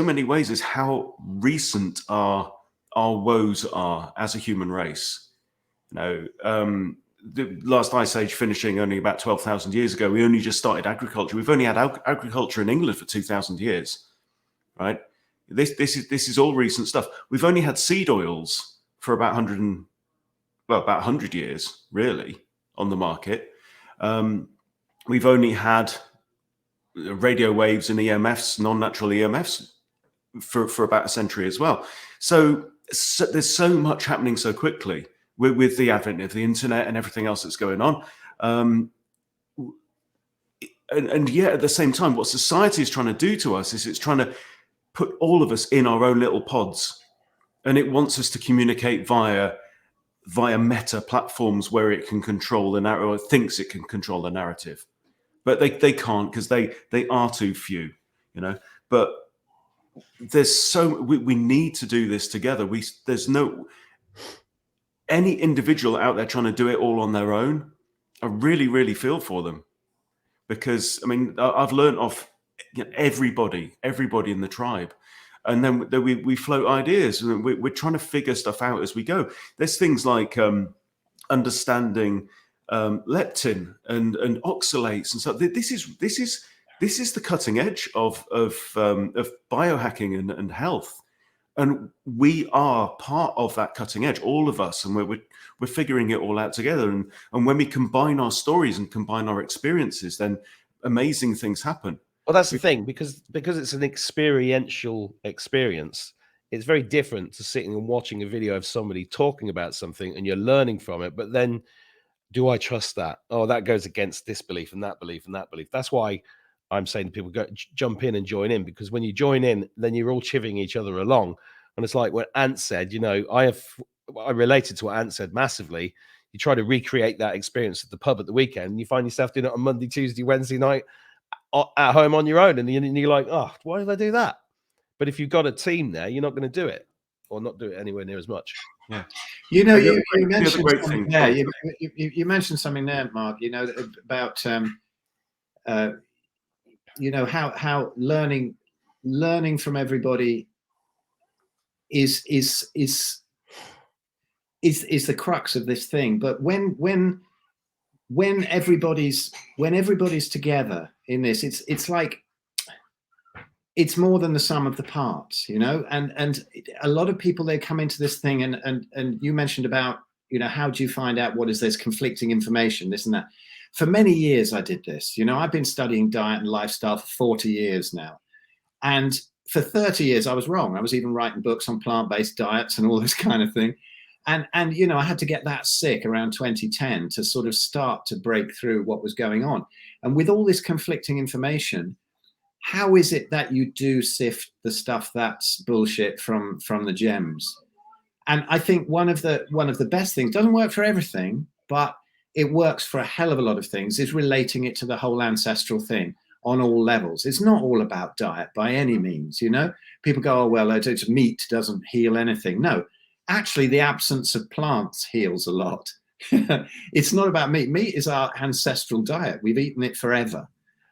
[SPEAKER 2] many ways, is how recent our woes are as a human race. You know, the last ice age finishing only about 12,000 years ago. We only just started agriculture. We've only had agriculture in England for 2,000 years, right? This is all recent stuff. We've only had seed oils for about 100 years, really, on the market. We've only had radio waves and EMFs, non-natural EMFs, for about a century as well. So there's so much happening so quickly with the advent of the internet and everything else that's going on. And yet at the same time, what society is trying to do to us is it's trying to put all of us in our own little pods, and it wants us to communicate via meta platforms where it can control the narrative, or thinks it can control the narrative, but they can't, because they are too few, you know. But there's we need to do this together. There's no any individual out there trying to do it all on their own. I really feel for them, because I mean, I've learned off everybody in the tribe, and then we float ideas, and we're trying to figure stuff out as we go. There's things like understanding leptin and oxalates and stuff. This is the cutting edge of biohacking and health, and we are part of that cutting edge, all of us, and we're figuring it all out together. And when we combine our stories and combine our experiences, then amazing things happen.
[SPEAKER 1] Well, that's the thing, because it's an experiential experience. It's very different to sitting and watching a video of somebody talking about something and you're learning from it. But then, do I trust that? Oh, that goes against this belief and that belief and that belief. That's why I'm saying to people, jump in and join in, because when you join in, then you're all chivying each other along. And it's like what Ant said, you know, I related to what Ant said massively. You try to recreate that experience at the pub at the weekend, and you find yourself doing it on Monday, Tuesday, Wednesday night at home on your own. And you're like, oh, why did I do that? But if you've got a team there, you're not going to do it, or not do it anywhere near as much.
[SPEAKER 3] Yeah. You know, you mentioned something there. You mentioned something there, Mark, you know, about, you know, how learning from everybody is the crux of this thing. But when everybody's together in this, it's like, it's more than the sum of the parts, you know. And a lot of people, they come into this thing, and you mentioned about, you know, how do you find out what is this conflicting information, this and that. For many years I did this, you know. I've been studying diet and lifestyle for 40 years now, and for 30 years I was wrong. I was even writing books on plant-based diets and all this kind of thing. And you know, I had to get that sick around 2010 to sort of start to break through what was going on. And with all this conflicting information, how is it that you do sift the stuff that's bullshit from the gems? And I think one of the best things, doesn't work for everything, but it works for a hell of a lot of things, is relating it to the whole ancestral thing on all levels. It's not all about diet by any means, you know. People go, oh, well, it's meat doesn't heal anything. No, actually the absence of plants heals a lot. It's not about meat. Meat is our ancestral diet. We've eaten it forever.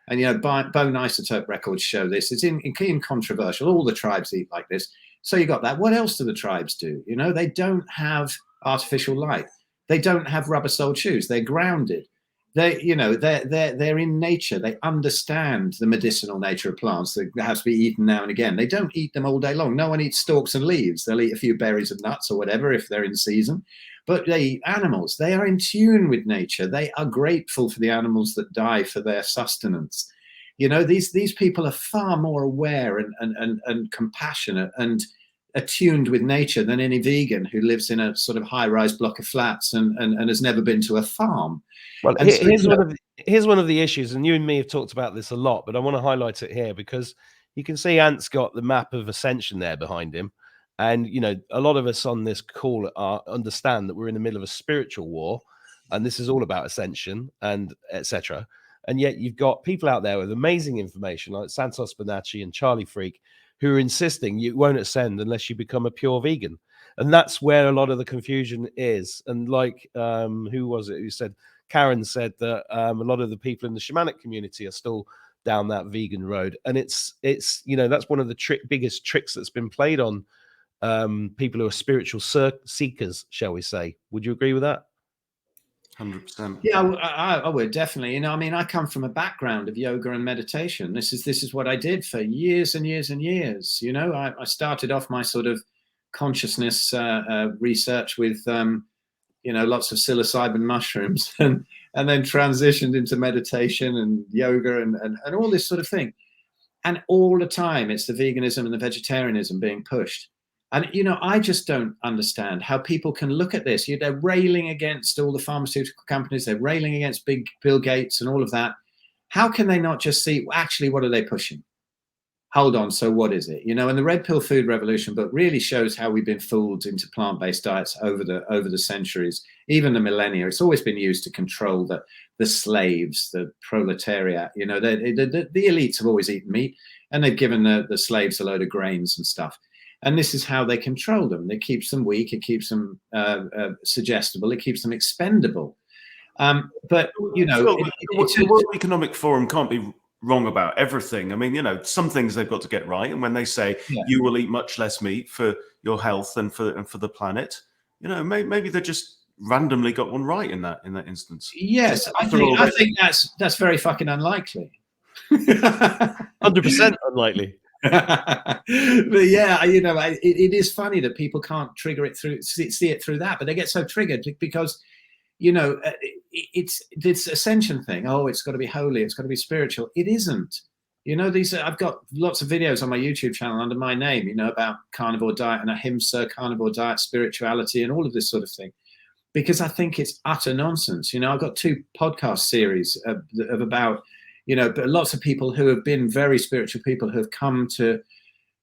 [SPEAKER 3] And, you know, bone isotope records show this. It's incontroversial. All the tribes eat like this. So you got that. What else do the tribes do? You know, they don't have artificial light. They don't have rubber-soled shoes. They're grounded. They, you know, they're in nature. They understand the medicinal nature of plants that have to be eaten now and again. They don't eat them all day long. No one eats stalks and leaves. They'll eat a few berries and nuts or whatever if they're in season. But they eat animals. They are in tune with nature. They are grateful for the animals that die for their sustenance. You know, these people are far more aware and compassionate and attuned with nature than any vegan who lives in a sort of high-rise block of flats and has never been to a farm.
[SPEAKER 1] Well,
[SPEAKER 3] And so,
[SPEAKER 1] here's one of the issues, and you and me have talked about this a lot, but I want to highlight it here because you can see Ant's got the map of ascension there behind him. And, you know, a lot of us on this call understand that we're in the middle of a spiritual war, and this is all about ascension and etc. And yet you've got people out there with amazing information like Santos Bonacci and Charlie Freak who are insisting you won't ascend unless you become a pure vegan. And that's where a lot of the confusion is. And like, who was it who said, Karen said that a lot of the people in the shamanic community are still down that vegan road. And it's you know, that's one of the biggest tricks that's been played on people who are spiritual seekers, shall we say. Would you agree with that?
[SPEAKER 2] 100%.
[SPEAKER 3] Yeah, I would definitely. You know, I mean, I come from a background of yoga and meditation. This is what I did for years and years and years. You know, I started off my sort of consciousness research with, you know, lots of psilocybin mushrooms and then transitioned into meditation and yoga and all this sort of thing. And all the time, it's the veganism and the vegetarianism being pushed. And, you know, I just don't understand how people can look at this. They're railing against all the pharmaceutical companies. They're railing against big Bill Gates and all of that. How can they not just see, actually, what are they pushing? Hold on, so what is it? You know, and the Red Pill Food Revolution book really shows how we've been fooled into plant-based diets over the centuries, even the millennia. It's always been used to control the slaves, the proletariat. You know, the elites have always eaten meat, and they've given the slaves a load of grains and stuff. And this is how they control them. It keeps them weak. It keeps them suggestible. It keeps them expendable. But, you know,
[SPEAKER 2] the World Economic Forum can't be wrong about everything. I mean, you know, some things they've got to get right. And when they say you will eat much less meat for your health and for the planet, you know, maybe they just randomly got one right in that instance.
[SPEAKER 3] Yes, I think that's very fucking unlikely.
[SPEAKER 1] 100% unlikely.
[SPEAKER 3] But yeah, you know, it is funny that people can't trigger it through, see it through that, but they get so triggered because, you know, it's this ascension thing. Oh, it's got to be holy. It's got to be spiritual. It isn't. You know, I've got lots of videos on my YouTube channel under my name, you know, about carnivore diet and ahimsa, carnivore diet, spirituality, and all of this sort of thing, because I think it's utter nonsense. You know, I've got 2 podcast series of about, you know, but lots of people who have been very spiritual people who have come to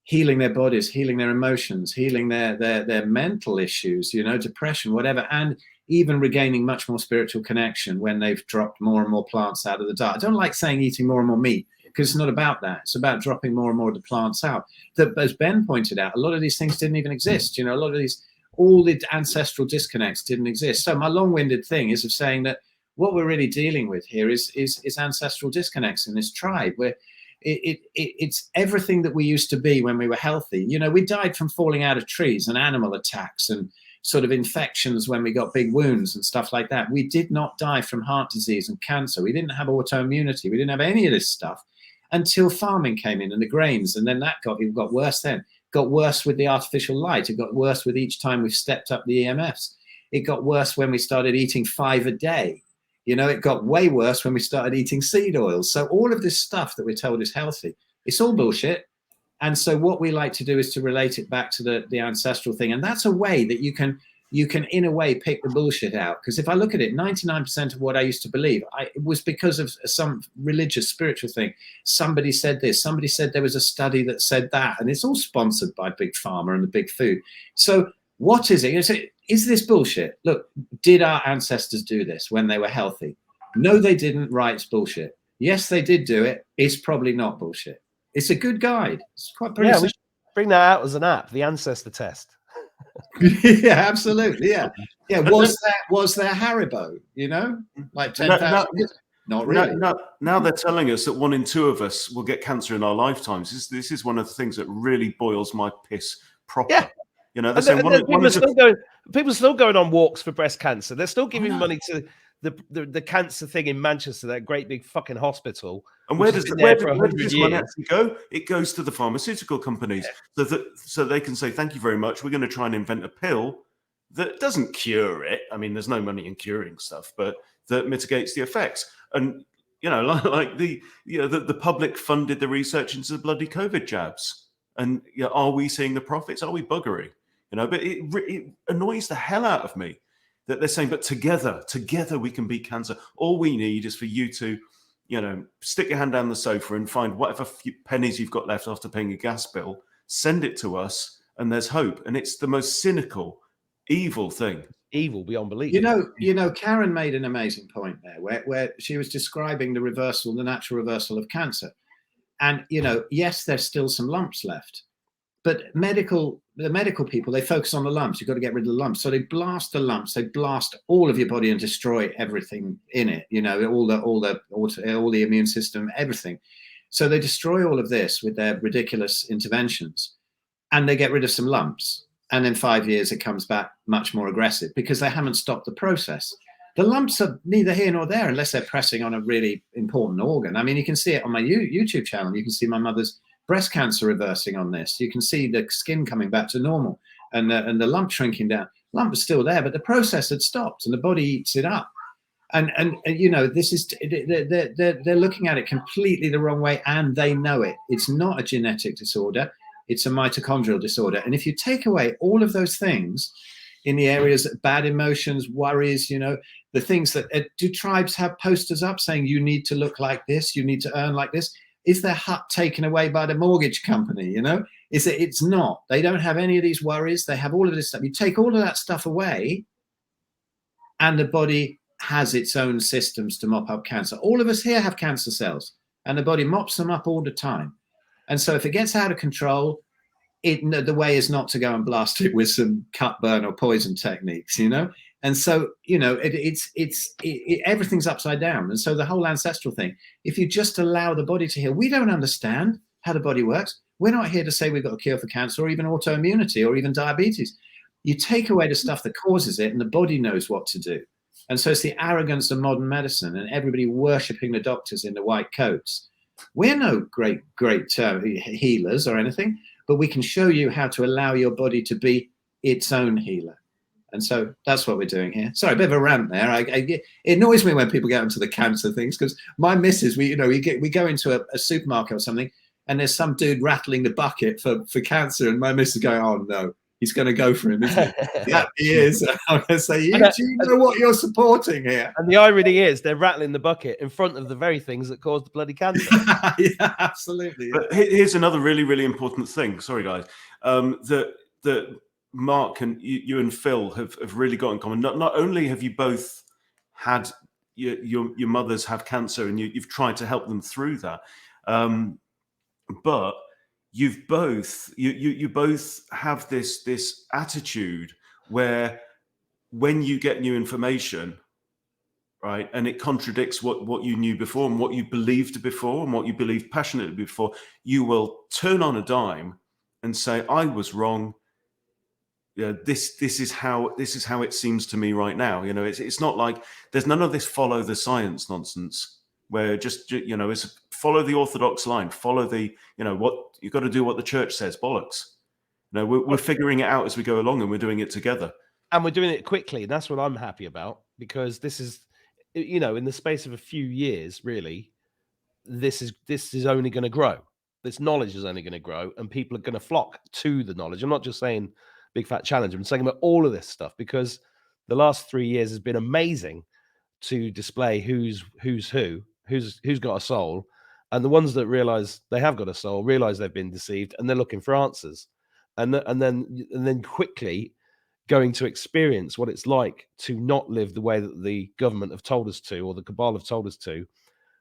[SPEAKER 3] healing their bodies, healing their emotions, healing their mental issues, you know, depression, whatever, and even regaining much more spiritual connection when they've dropped more and more plants out of the diet. I don't like saying eating more and more meat because it's not about that. It's about dropping more and more of the plants out. That, as Ben pointed out, a lot of these things didn't even exist. You know, a lot of all the ancestral disconnects didn't exist. So my long-winded thing is of saying that what we're really dealing with here is ancestral disconnects in this tribe, where it's everything that we used to be when we were healthy. You know, we died from falling out of trees and animal attacks and sort of infections when we got big wounds and stuff like that. We did not die from heart disease and cancer. We didn't have autoimmunity. We didn't have any of this stuff until farming came in and the grains. And then it got worse then. It got worse with the artificial light. It got worse with each time we've stepped up the EMFs. It got worse when we started eating 5 a day. You know, it got way worse when we started eating seed oils. So all of this stuff that we're told is healthy, it's all bullshit. And so what we like to do is to relate it back to the ancestral thing. And that's a way that you can, in a way, pick the bullshit out. Because if I look at it, 99% of what I used to believe, it was because of some religious, spiritual thing. Somebody said this. Somebody said there was a study that said that. And it's all sponsored by Big Pharma and the big food. So what is it? You know, is this bullshit? Look, did our ancestors do this when they were healthy? No, they didn't. Right, it's bullshit. Yes, they did do it. It's probably not bullshit. It's a good guide. It's quite pretty.
[SPEAKER 1] Yeah, we should bring that out as an app, the ancestor test.
[SPEAKER 3] Yeah, absolutely. Yeah. Yeah. Was there Haribo, you know, like 10,000 years? Not really.
[SPEAKER 2] Now they're telling us that 1 in 2 of us will get cancer in our lifetimes. This is one of the things that really boils my piss proper.
[SPEAKER 1] Yeah.
[SPEAKER 2] You know,
[SPEAKER 1] And
[SPEAKER 2] they're saying
[SPEAKER 1] people are still going on walks for breast cancer. They're still giving money to the cancer thing in Manchester, that great big fucking hospital.
[SPEAKER 2] And where does this money actually go? It goes to the pharmaceutical companies, so they can say, thank you very much. We're going to try and invent a pill that doesn't cure it. I mean, there's no money in curing stuff, but that mitigates the effects. And you know, like the public funded the research into the bloody COVID jabs. And you know, are we seeing the profits? Are we buggery? You know, but it annoys the hell out of me that they're saying, but together we can beat cancer. All we need is for you to, you know, stick your hand down the sofa and find whatever few pennies you've got left after paying your gas bill, send it to us, and there's hope. And it's the most cynical, evil thing.
[SPEAKER 1] Evil beyond belief.
[SPEAKER 3] You know, Karen made an amazing point there, where she was describing the natural reversal of cancer. And, you know, yes, there's still some lumps left, but the medical people, they focus on the lumps. You've got to get rid of the lumps. So they blast the lumps, they blast all of your body and destroy everything in it, you know, all the immune system, everything. So they destroy all of this with their ridiculous interventions, and they get rid of some lumps. And in 5 years, it comes back much more aggressive because they haven't stopped the process. The lumps are neither here nor there unless they're pressing on a really important organ. I mean, you can see it on my YouTube channel. You can see my mother's breast cancer reversing on this. You can see the skin coming back to normal and the lump shrinking down. Lump was still there, but the process had stopped and the body eats it up. And you know, this is they're looking at it completely the wrong way, and they know it. It's not a genetic disorder. It's a mitochondrial disorder. And if you take away all of those things in the areas of bad emotions, worries, you know, the things that do tribes have posters up saying you need to look like this, you need to earn like this? Is their hut taken away by the mortgage company? You know, it's not. They don't have any of these worries. They have all of this stuff. You take all of that stuff away, and the body has its own systems to mop up cancer. All of us here have cancer cells, and the body mops them up all the time. And so if it gets out of control, the way is not to go and blast it with some cut, burn, or poison techniques, you know? And so, you know, everything's upside down. And so the whole ancestral thing, if you just allow the body to heal, we don't understand how the body works. We're not here to say we've got a cure for cancer or even autoimmunity or even diabetes. You take away the stuff that causes it and the body knows what to do. And so it's the arrogance of modern medicine and everybody worshipping the doctors in the white coats. We're no great healers or anything, but we can show you how to allow your body to be its own healer. And so that's what we're doing here. Sorry, a bit of a rant there. It annoys me when people get into the cancer things, because my missus, we go into a supermarket or something, and there's some dude rattling the bucket for cancer, and my missus is going, "Oh no, he's going to go for him, isn't he?" Yeah, he is. I'm going to say, do you know what you're supporting here?
[SPEAKER 1] And the irony is, they're rattling the bucket in front of the very things that caused the bloody cancer.
[SPEAKER 3] Yeah, absolutely. Yeah.
[SPEAKER 2] But here's another really, really important thing. Sorry, guys. That Mark and you and Phil have really got in common. Not only have you both had your mothers have cancer, and you've tried to help them through that, but you both have this attitude where when you get new information, right, and it contradicts what you knew before and what you believed before and what you believed passionately before, you will turn on a dime and say, "I was wrong. Yeah, this is how it seems to me right now." You know, it's not like there's none of this follow the science nonsense where just, you know, it's follow the orthodox line, follow the, you know, what you've got to do what the church says, bollocks. You know, we're figuring it out as we go along, and we're doing it together. And
[SPEAKER 1] we're doing it quickly, and that's what I'm happy about, because this is, you know, in the space of a few years, really, this is only going to grow. This knowledge is only going to grow, and people are going to flock to the knowledge. I'm not just saying Big Fat Challenge. I'm saying about all of this stuff, because the last 3 years has been amazing to display who's got a soul, and the ones that realize they have got a soul realize they've been deceived, and they're looking for answers, and then quickly going to experience what it's like to not live the way that the government have told us to, or the cabal have told us to,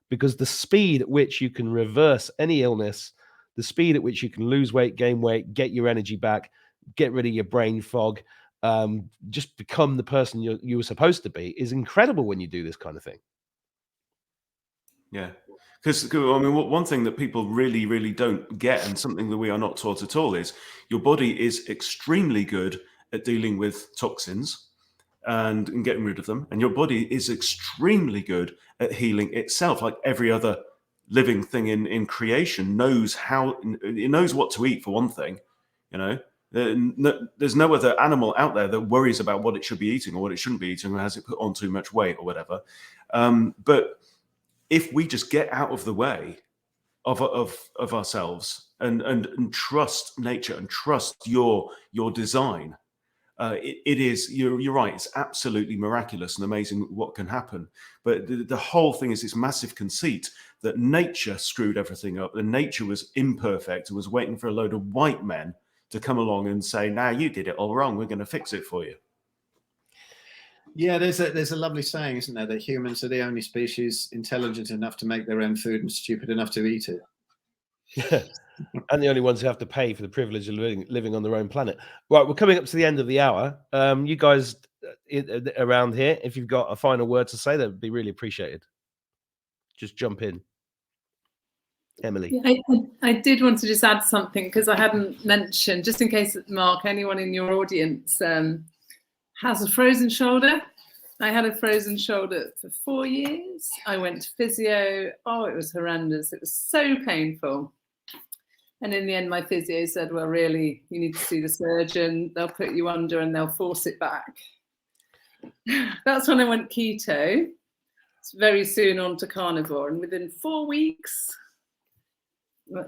[SPEAKER 1] because the speed at which you can reverse any illness, the speed at which you can lose weight, gain weight, get your energy back, get rid of your brain fog, just become the person you were supposed to be, is incredible when you do this kind of thing.
[SPEAKER 2] Yeah. Because, I mean, one thing that people really, really don't get, and something that we are not taught at all, is your body is extremely good at dealing with toxins and getting rid of them. And your body is extremely good at healing itself. Like every other living thing in creation knows it knows what to eat, for one thing. You know, there's no other animal out there that worries about what it should be eating or what it shouldn't be eating, or has it put on too much weight or whatever. But if we just get out of the way of ourselves and trust nature and trust your design, it is, you're right, it's absolutely miraculous and amazing what can happen. But the whole thing is this massive conceit that nature screwed everything up, and nature was imperfect and was waiting for a load of white men to come along and say, "Now you did it all wrong, we're going to fix it for you."
[SPEAKER 3] Yeah, there's a lovely saying, isn't there, that humans are the only species intelligent enough to make their own food and stupid enough to eat it.
[SPEAKER 1] And the only ones who have to pay for the privilege of living on their own planet. Right, we're coming up to the end of the hour. You guys around here, if you've got a final word to say, that would be really appreciated. Just jump in. Emily.
[SPEAKER 5] I did want to just add something, because I hadn't mentioned, just in case, Mark, anyone in your audience has a frozen shoulder. I had a frozen shoulder for 4 years. I went to physio. Oh, it was horrendous. It was so painful. And in the end, my physio said, well, really, you need to see the surgeon. They'll put you under and they'll force it back. That's when I went keto. It's very soon on to carnivore. And within 4 weeks,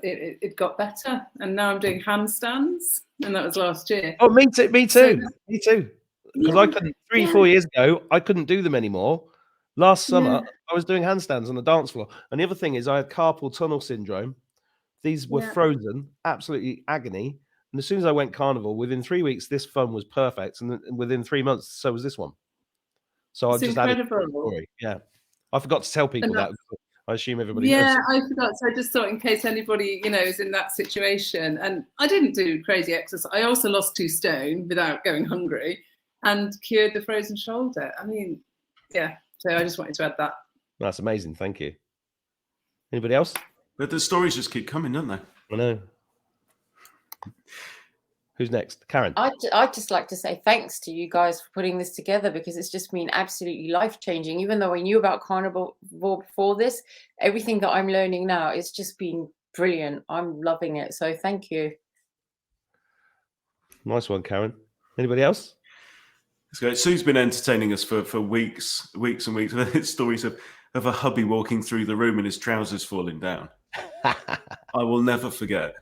[SPEAKER 5] it got better. And now I'm doing handstands. And that was last year.
[SPEAKER 1] Oh, me too. Me too. Because I couldn't 3-4 years ago, I couldn't do them anymore. Last summer, I was doing handstands on the dance floor. And the other thing is, I had carpal tunnel syndrome. These were frozen, absolutely agony. And as soon as I went carnival, within 3 weeks, this fun was perfect. And within 3 months, so was this one. So I've just added to the story. Yeah. I forgot to tell people that. I assume everybody knows.
[SPEAKER 5] Yeah, I forgot. So I just thought, in case anybody, is in that situation. And I didn't do crazy exercise. I also lost 2 stone without going hungry and cured the frozen shoulder. I mean, yeah. So I just wanted to add that.
[SPEAKER 1] That's amazing. Thank you. Anybody else?
[SPEAKER 2] But the stories just keep coming, don't they?
[SPEAKER 1] I know. Who's next? Karen.
[SPEAKER 9] I'd just like to say thanks to you guys for putting this together, because it's just been absolutely life-changing. Even though I knew about carnivore before this, everything that I'm learning now, it's just been brilliant. I'm loving it. So thank you.
[SPEAKER 1] Nice one, Karen. Anybody else?
[SPEAKER 2] That's great. Sue's been entertaining us for weeks and weeks with stories of a hubby walking through the room and his trousers falling down. I will never forget.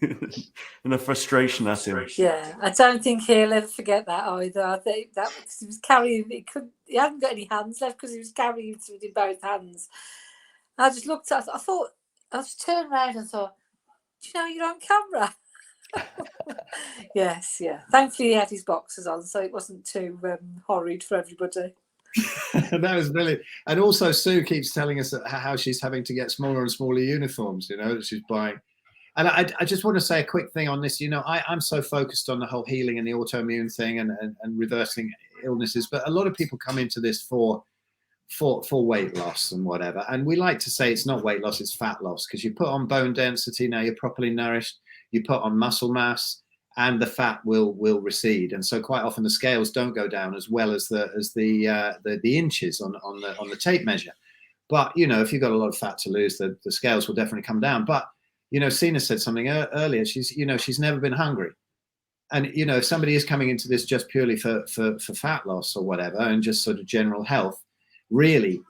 [SPEAKER 2] And the frustration at him.
[SPEAKER 4] Yeah, I don't think he'll ever forget that either. I think that because he was carrying, he hadn't got any hands left because he was carrying it in both hands. I just looked at it, I just turned around and thought, do you know you're on camera? Yes, yeah. Thankfully he had his boxers on, so it wasn't too horrid for everybody.
[SPEAKER 3] That was brilliant. And also Sue keeps telling us how she's having to get smaller and smaller uniforms, that she's buying. And I just want to say a quick thing on this. I'm so focused on the whole healing and the autoimmune thing and reversing illnesses, but a lot of people come into this for weight loss and whatever. And we like to say it's not weight loss, it's fat loss, because you put on bone density, now you're properly nourished, you put on muscle mass, and the fat will recede. And so quite often the scales don't go down as well as the inches on the tape measure. But if you've got a lot of fat to lose, the scales will definitely come down. But Sina said something earlier. She's never been hungry, and if somebody is coming into this just purely for fat loss or whatever, and just sort of general health, really,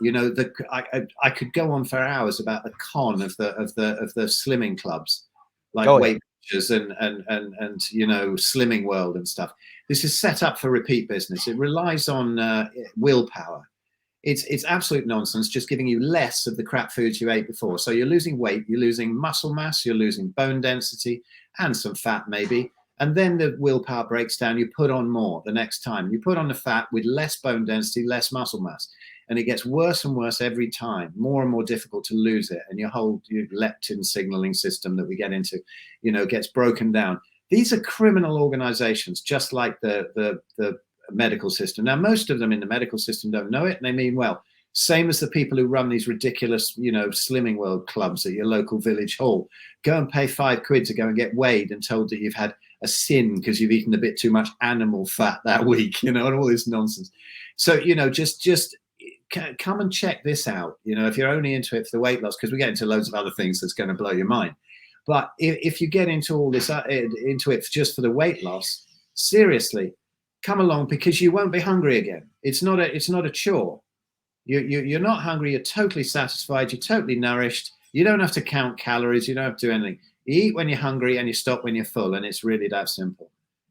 [SPEAKER 3] I could go on for hours about the con of the slimming clubs, like Weight Watchers and Slimming World and stuff. This is set up for repeat business. It relies on willpower. It's absolute nonsense, just giving you less of the crap foods you ate before. So you're losing weight, you're losing muscle mass, you're losing bone density and some fat maybe. And then the willpower breaks down, you put on more the next time. You put on the fat with less bone density, less muscle mass. And it gets worse and worse every time, more and more difficult to lose it. And your whole leptin signaling system that we get into, gets broken down. These are criminal organizations, just like the medical system. Now, most of them in the medical system don't know it, and they mean well. Same as the people who run these ridiculous, Slimming World clubs at your local village hall. Go and pay £5 to go and get weighed and told that you've had a sin because you've eaten a bit too much animal fat that week, and all this nonsense. So, just come and check this out. If you're only into it for the weight loss, because we get into loads of other things that's going to blow your mind. But if you get into all this, into it just for the weight loss, seriously, come along, because you won't be hungry again. It's not a chore. You're not hungry. You're totally satisfied. You're totally nourished. You don't have to count calories. You don't have to do anything. You eat when you're hungry and you stop when you're full, and it's really that simple.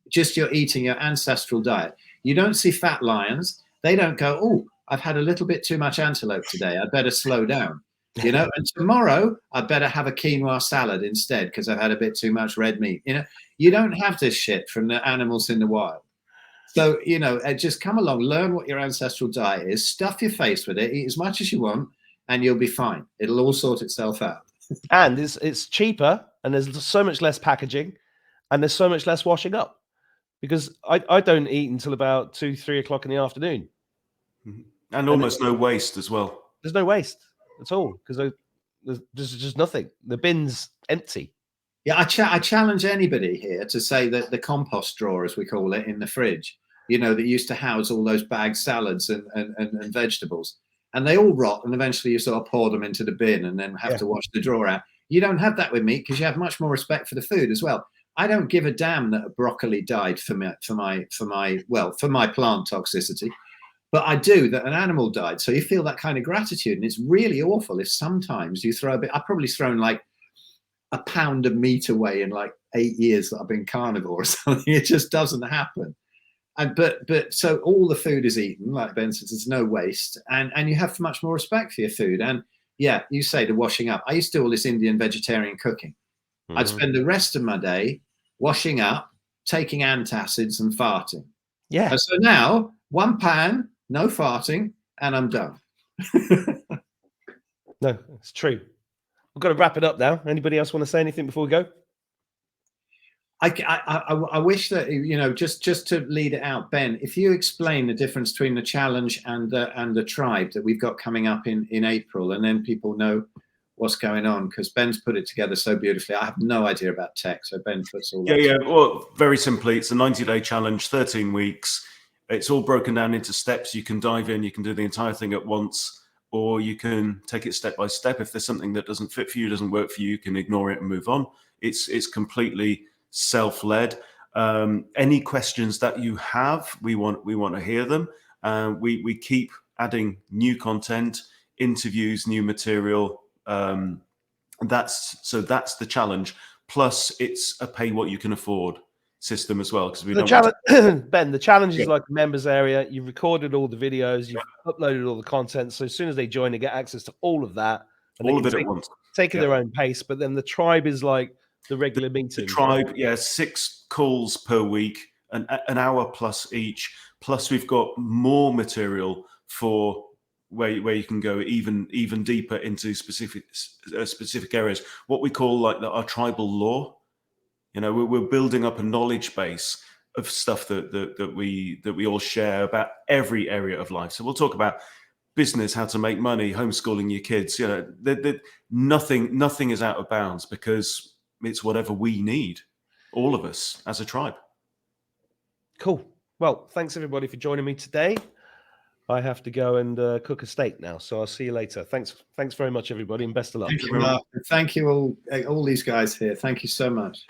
[SPEAKER 3] Just you're eating your ancestral diet. You don't see fat lions. They don't go, oh, I've had a little bit too much antelope today. I better slow down. And tomorrow I better have a quinoa salad instead because I've had a bit too much red meat. You don't have this shit from the animals in the wild. So, just come along, learn what your ancestral diet is, stuff your face with it, eat as much as you want, and you'll be fine. It'll all sort itself out.
[SPEAKER 1] And it's cheaper, and there's so much less packaging, and there's so much less washing up, because I don't eat until about 2-3 o'clock in the afternoon.
[SPEAKER 2] And almost no waste as well.
[SPEAKER 1] There's no waste at all, because there's just nothing. The bin's empty.
[SPEAKER 3] Yeah, I challenge anybody here to say that the compost drawer, as we call it, in the fridge, that used to house all those bagged salads and vegetables, and they all rot, and eventually you sort of pour them into the bin and then have to wash the drawer out. You don't have that with meat because you have much more respect for the food as well. I don't give a damn that a broccoli died for my plant toxicity, but I do that an animal died. So you feel that kind of gratitude, and it's really awful if sometimes you throw a bit. I've probably thrown like a pound of meat away in like 8 years that I've been carnivore or something. It just doesn't happen. And but so all the food is eaten, like Ben says, there's no waste, and you have much more respect for your food. And yeah, you say the washing up. I used to do all this Indian vegetarian cooking. I'd spend the rest of my day washing up, taking antacids and farting.
[SPEAKER 1] Yeah.
[SPEAKER 3] And so now, one pan, no farting, and I'm done.
[SPEAKER 1] No, it's true. We've got to wrap it up now. Anybody else want to say anything before we go?
[SPEAKER 3] I wish that, just to lead it out, Ben, if you explain the difference between the challenge and the tribe that we've got coming up in April, and then people know what's going on, because Ben's put it together so beautifully. I have no idea about tech, so Ben puts all that.
[SPEAKER 2] Yeah. Well, very simply, it's a 90-day challenge, 13 weeks. It's all broken down into steps. You can dive in, you can do the entire thing at once, or you can take it step by step. If there's something that doesn't fit for you, doesn't work for you, you can ignore it and move on. It's completely self-led. Any questions that you have, we want to hear them. We keep adding new content, interviews, new material. That's the challenge. Plus, it's a pay what you can afford system as well, because we don't.
[SPEAKER 1] Ben, the challenge is like a members area. You've recorded all the videos, you've uploaded all the content, so as soon as they join, they get access to all of that.
[SPEAKER 2] All of it at once.
[SPEAKER 1] Taking their own pace. But then the tribe is like the regular meeting.
[SPEAKER 2] The tribe, 6 calls per week, an hour plus each. Plus, we've got more material for where you can go even deeper into specific areas. What we call like our tribal lore. We're building up a knowledge base of stuff that we all share about every area of life. So we'll talk about business, how to make money, homeschooling your kids. Nothing is out of bounds, because it's whatever we need, all of us as a tribe.
[SPEAKER 1] Cool. Well, thanks everybody for joining me today. I have to go and cook a steak now, so I'll see you later. Thanks very much, everybody, and best of luck.
[SPEAKER 3] Thank you, Mark. Thank you all these guys here. Thank you so much.